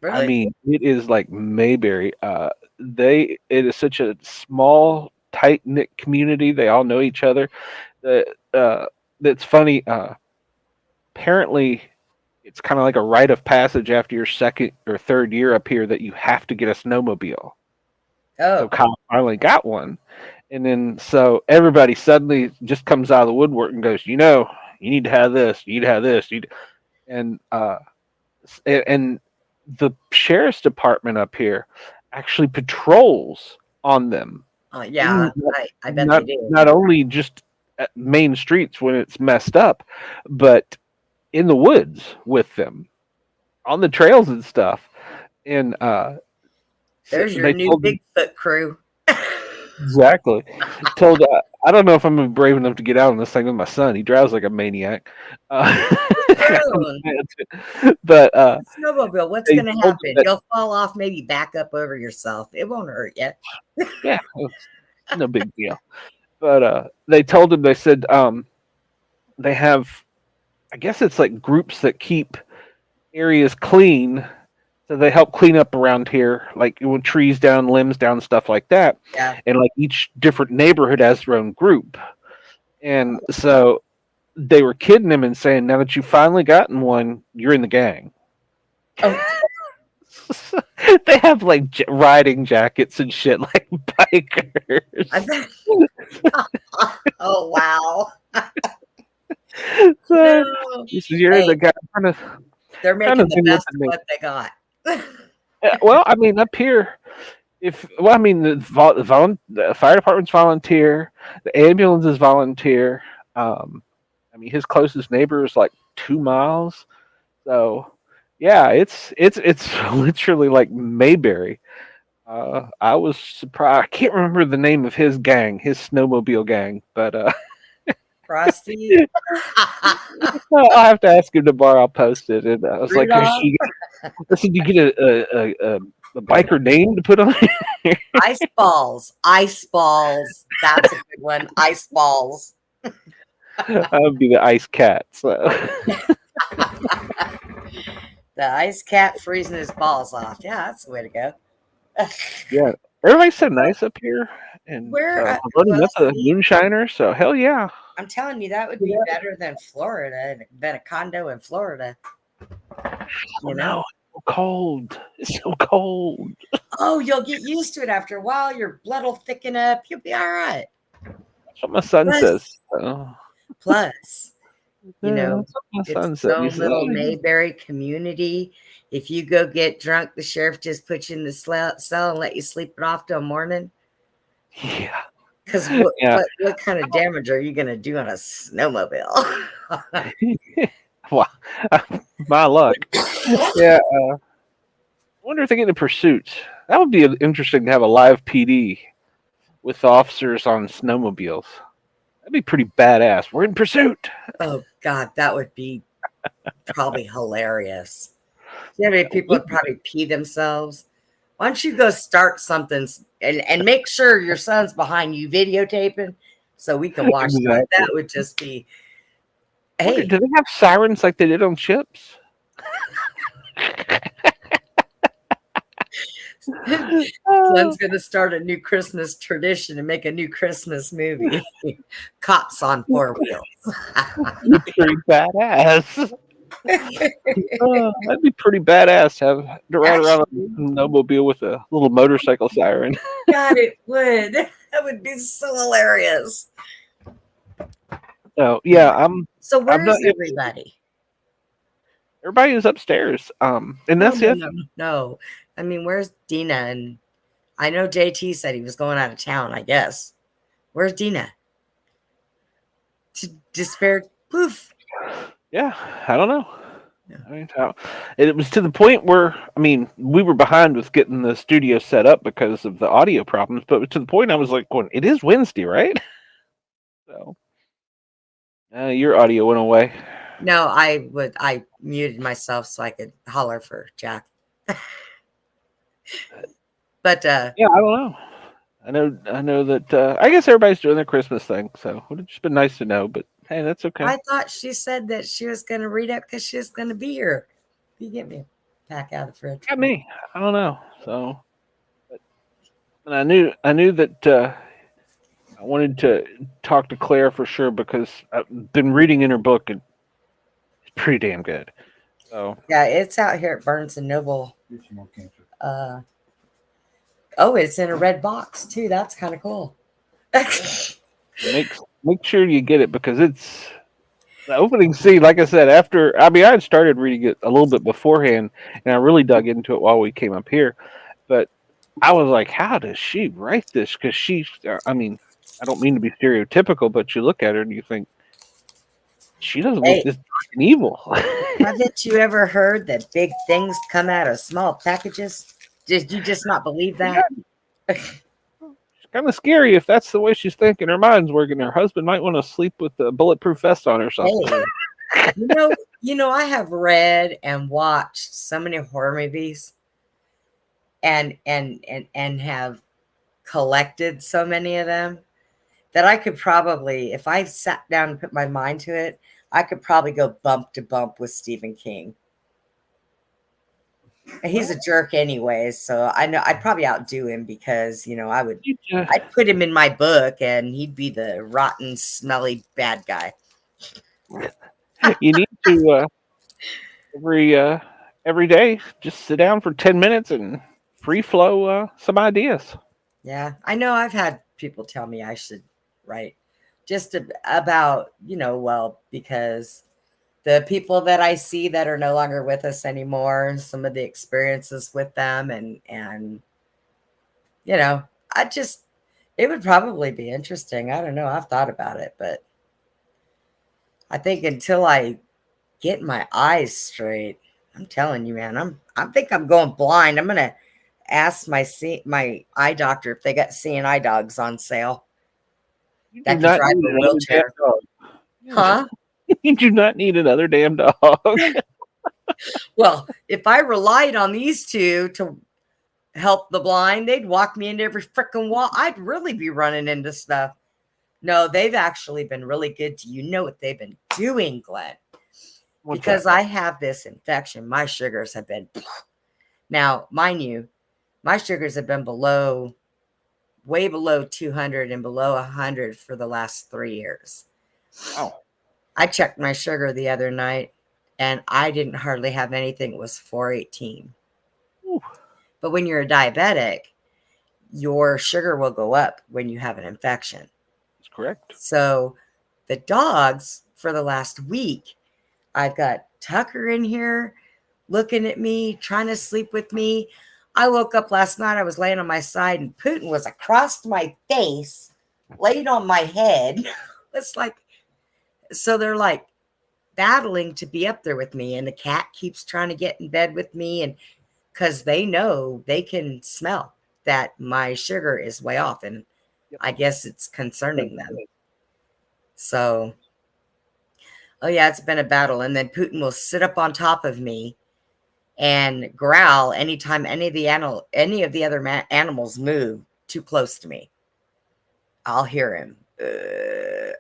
Really? I mean, it is like Mayberry. It is such a small, tight knit community. They all know each other. That's funny. Apparently, it's kind of like a rite of passage after your second or third year up here that you have to get a snowmobile. Oh. So Kyle finally got one. And then so everybody suddenly just comes out of the woodwork and goes, you need to have this. You need to have this. And the sheriff's department up here actually patrols on them. Yeah, I bet they do. Not only just at main streets when it's messed up, but in the woods with them on the trails and stuff. And There's your they new told him Bigfoot crew. exactly. Told I don't know if I'm gonna be brave enough to get out on this thing with my son. He drives like a maniac. Soon. But Snowmobile, what's they going to told him happen? that You'll fall off, maybe back up over yourself. It won't hurt you. yeah, it's no big deal. But they told him they said they have I guess it's like groups that keep areas clean. So they help clean up around here, like with trees down, limbs down, stuff like that. Yeah. And like each different neighborhood has their own group. And so they were kidding him and saying, now that you've finally gotten one, you're in the gang. Oh, They have like riding jackets and shit like bikers. I bet. Oh, wow. So No. he says, you're in the Hey, gang. Kind of, they're kind making of the thing best with of me. what they got. Well, I mean, up here, the fire department's volunteer, the ambulance is volunteer. I mean, his closest neighbor is like 2 miles. So, yeah, it's literally like Mayberry. I was surprised. I can't remember the name of his gang, his snowmobile gang, but Frosty. I'll have to ask him tomorrow. I'll post it. And I was like, Rudolph. I said, you get a biker name to put on it? Ice balls. Ice balls. That's a good one. Ice balls. That would be the ice cat. So. The ice cat freezing his balls off. Yeah, that's the way to go. Yeah, everybody's so nice up here, and Where? that's a moonshiner. So hell yeah. I'm telling you, that would be better than Florida, than a condo in Florida. You know? No, it's so cold. It's so cold. Oh, you'll get used to it after a while. Your blood will thicken up. You'll be all right. That's what my son Plus- says. So. Plus, you know, That's what my it's son its said. He own says, little "Oh, yeah." Mayberry community. If you go get drunk, the sheriff just puts you in the cell and let you sleep it off till morning. Yeah. Because Yeah. what kind of damage are you going to do on a snowmobile? Wow. My luck. Yeah. I wonder if they get into pursuits. That would be interesting to have a live PD with officers on snowmobiles. That'd be pretty badass. We're in pursuit. Oh, God, that would be probably hilarious. You know how many people would probably pee themselves? Why don't you go start something and make sure your son's behind you videotaping so we can watch that. Exactly. That would just be, Wonder, hey, do they have sirens like they did on ships? Glenn's going to start a new Christmas tradition and make a new Christmas movie. Cops on four wheels. That'd be pretty badass. That'd be pretty badass to ride around a snowmobile with a little motorcycle siren. God, it would. That would be so hilarious. So yeah, So where I'm not- is everybody? everybody is upstairs. And that's it. No. I mean, where's Dina? And I know JT said he was going out of town, I guess. Where's Dina? To despair. Poof. Yeah, I don't know. Yeah. I mean, it was to the point where we were behind with getting the studio set up because of the audio problems, but to the point I was like, going, it is Wednesday, right? So your audio went away. No, I muted myself so I could holler for Jack. But Yeah, I don't know. I know that I guess everybody's doing their Christmas thing, so it would have just been nice to know, but hey, that's okay. I thought she said that she was going to read it because she was going to be here. You get me a pack out of the fridge. Got me. I don't know. So, and I knew that I wanted to talk to Claire for sure because I've been reading in her book and it's pretty damn good. So Yeah, it's out here at Barnes and Noble. Oh, it's in a red box too. That's kind of cool. make sure you get it because it's the opening scene. Like I said, I had started reading it a little bit beforehand, and I really dug into it while we came up here. But I was like, how does she write this? Because I don't mean to be stereotypical, but you look at her and you think she doesn't look this dark and evil. Haven't you ever heard that big things come out of small packages? Did you just not believe that? It's kind of scary if that's the way she's thinking. Her mind's working. Her husband might want to sleep with a bulletproof vest on or something. Hey, I have read and watched so many horror movies and have collected so many of them that I could probably, if I sat down and put my mind to it, I could probably go bump to bump with Stephen King. He's a jerk anyways, so I know I'd probably outdo him because, I'd put him in my book and he'd be the rotten, smelly bad guy. You need to every day just sit down for 10 minutes and free flow some ideas. Yeah, I know I've had people tell me I should write just about, because the people that I see that are no longer with us anymore, some of the experiences with them and it would probably be interesting. I don't know. I've thought about it, but I think until I get my eyes straight, I'm telling you, man, I think I'm going blind. I'm going to ask my eye doctor if they got seeing eye dogs on sale. That can drive a wheelchair. Huh? You do not need another damn dog. Well, if I relied on these two to help the blind, they'd walk me into every freaking wall. I'd really be running into stuff. No, they've actually been really good to you. Know what they've been doing, Glenn? Because I have this infection. My sugars have been, now, mind you, my sugars have been way below 200 and below 100 for the last 3 years. Oh. I checked my sugar the other night and I didn't hardly have anything. It was 418. Ooh. But when you're a diabetic, your sugar will go up when you have an infection. That's correct. So the dogs for the last week, I've got Tucker in here looking at me, trying to sleep with me. I woke up last night. I was laying on my side and Putin was across my face, laid on my head. It's like, so they're like battling to be up there with me. And the cat keeps trying to get in bed with me. And because they know they can smell that my sugar is way off. And I guess it's concerning them. So, oh yeah, it's been a battle. And then Putin will sit up on top of me and growl anytime any of the other animals move too close to me. I'll hear him.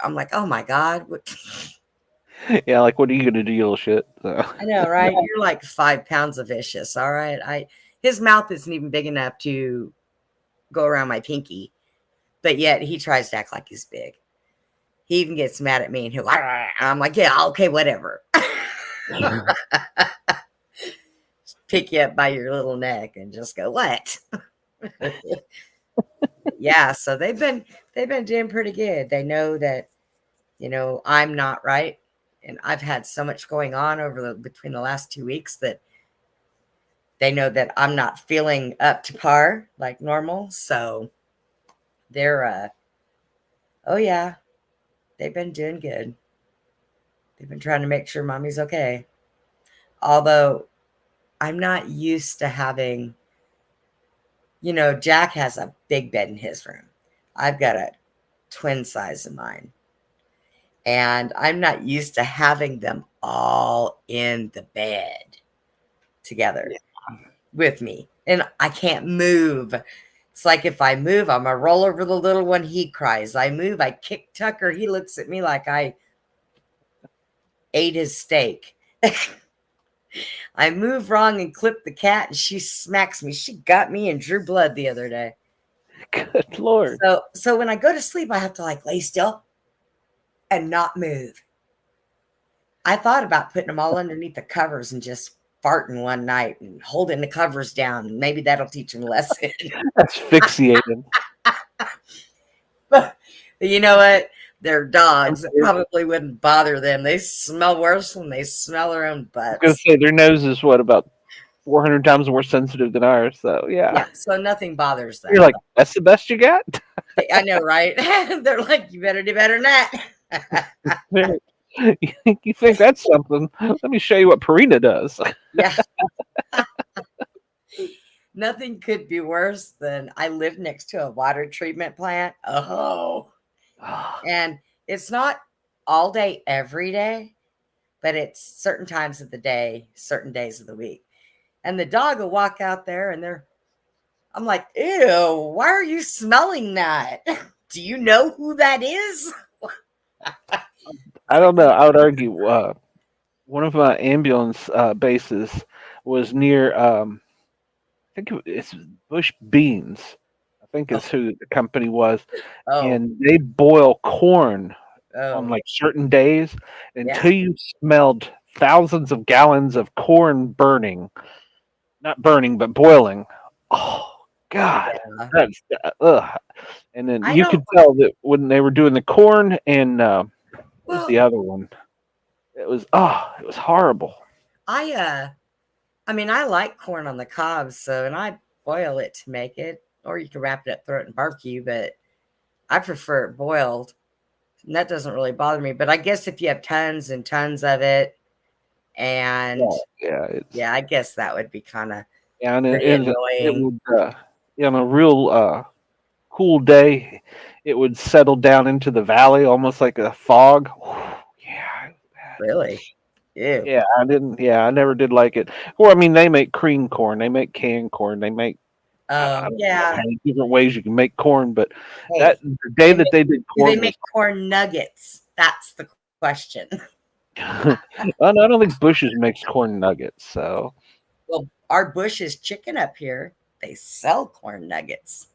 I'm like, oh my God. Yeah, like, what are you going to do, you little shit? So. I know, right? You're like 5 pounds of vicious, all right? His mouth isn't even big enough to go around my pinky, but yet he tries to act like he's big. He even gets mad at me and I'm like, yeah, okay, whatever. Pick you up by your little neck and just go, what? Yeah, so they've been doing pretty good. They know that, I'm not right. And I've had so much going on between the last 2 weeks that they know that I'm not feeling up to par like normal. So they're, oh yeah, they've been doing good. They've been trying to make sure mommy's okay. Although I'm not used to having, Jack has a big bed in his room. I've got a twin size of mine. And I'm not used to having them all in the bed together with me. And I can't move. It's like if I move, I'm going to roll over the little one. He cries. I move. I kick Tucker. He looks at me like I ate his steak. I move wrong and clip the cat and she smacks me. She got me and drew blood the other day. Good Lord. So when I go to sleep, I have to lay still and not move. I thought about putting them all underneath the covers and just farting one night and holding the covers down. Maybe that'll teach them a lesson. That's asphyxiated. But you know what? They're dogs. It probably wouldn't bother them. They smell worse when they smell their own butts. I was going to say, their nose is about 400 times more sensitive than ours. So, yeah. So nothing bothers them. You're like, that's the best you got? I know, right? They're like, you better do better than that. You think that's something? Let me show you what Purina does. Yeah. Nothing could be worse than I live next to a water treatment plant. Oh. And it's not all day, every day, but it's certain times of the day, certain days of the week. And the dog will walk out there and I'm like, ew, why are you smelling that? Do you know who that is? I don't know. I would argue one of my ambulance bases was near, I think it's Bush Beans. I think is who the company was. Oh, And they boil corn on oh, like certain days yeah. until you smelled thousands of gallons of corn burning. Not burning, but boiling. Oh, God. Yeah. That's, ugh. And then I you don't, could tell that when they were doing the corn and what was well, the other one? It was horrible. I mean, I like corn on the cob, so, and I boil it to make it, or you can wrap it up, throw it in barbecue, but I prefer it boiled. And that doesn't really bother me. But I guess if you have tons and tons of it, and Yeah, I guess that would be kind of and pretty it annoying. would on a real cool day, it would settle down into the valley almost like a fog. Yeah. Really? Ew. Yeah, I never did like it. Or I mean, they make cream corn, they make canned corn, they make I don't know Yeah. how many different ways you can make corn, but Hey, that the day that they did do corn they make corn nuggets? That's the question. I don't think Bush's makes corn nuggets, so Well, our Bush's chicken up here, they sell corn nuggets.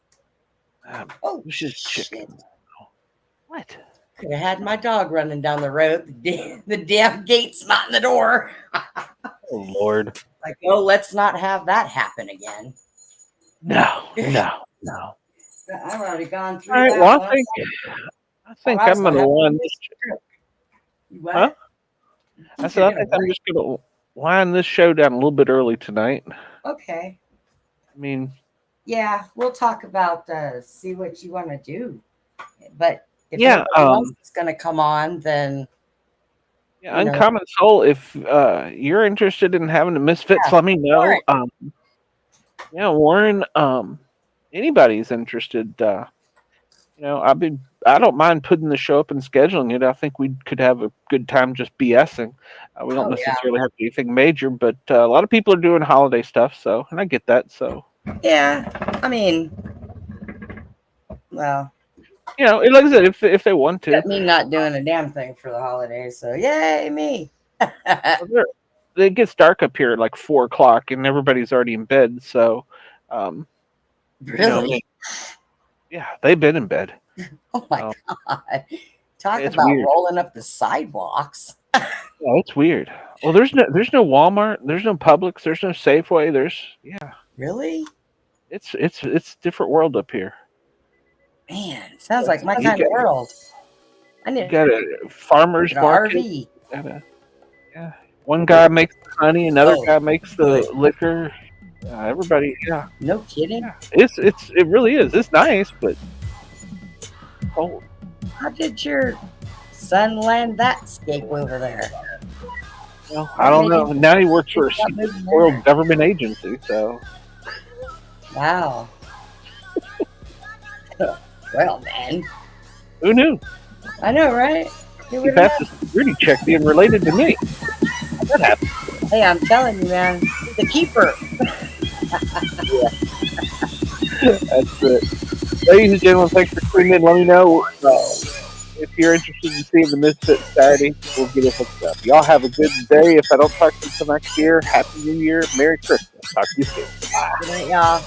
Oh, Bush's shit. chicken. What? Could have had my dog running down the road. The damn gate's not in the door. Oh Lord. Like, oh, let's not have that happen again. No. I've already gone through All right, that well, one. I think I'm gonna wind this. You what? Huh? I said I think I'm just gonna wind this show down a little bit early tonight. Okay. I mean, Yeah, we'll talk about see what you want to do. But if yeah, nobody else is going to come on, then yeah, Uncommon Soul. If you're interested in having the Misfits, let me know. Warren. Warren. Anybody's interested. I don't mind putting the show up and scheduling it. I think we could have a good time just BSing. We don't necessarily have anything major, but a lot of people are doing holiday stuff, and I get that. So yeah, I mean, well, like I said, if they want to, me not doing a damn thing for the holidays, so yay me. It gets dark up here at like 4:00, and everybody's already in bed. So, Really? Yeah, they've been in bed. Oh my God! Talk it's about weird. rolling up the sidewalks. Oh, it's weird. Well, there's no Walmart, there's no Publix, there's no Safeway. Really? It's different world up here. Man, sounds like my kind of world. I need got a farmer's market. RV. One guy makes the honey, another guy makes the liquor. Everybody, No kidding. Yeah. It really is. It's nice, but cold. How did your son land that scape over there? Well, I don't know. Now he works for a world government agency, so. Wow. Well, man. Who knew? I know, right? He passed the security check being related to me. That happened. Hey, I'm telling you, man. He's the keeper. That's it. Ladies and gentlemen, thanks for tuning in. Let me know if you're interested in seeing the Misfits Saturday. We'll get it hooked up. Y'all have a good day. If I don't talk to you until next year, Happy New Year. Merry Christmas. Talk to you soon. Bye. Good night, y'all.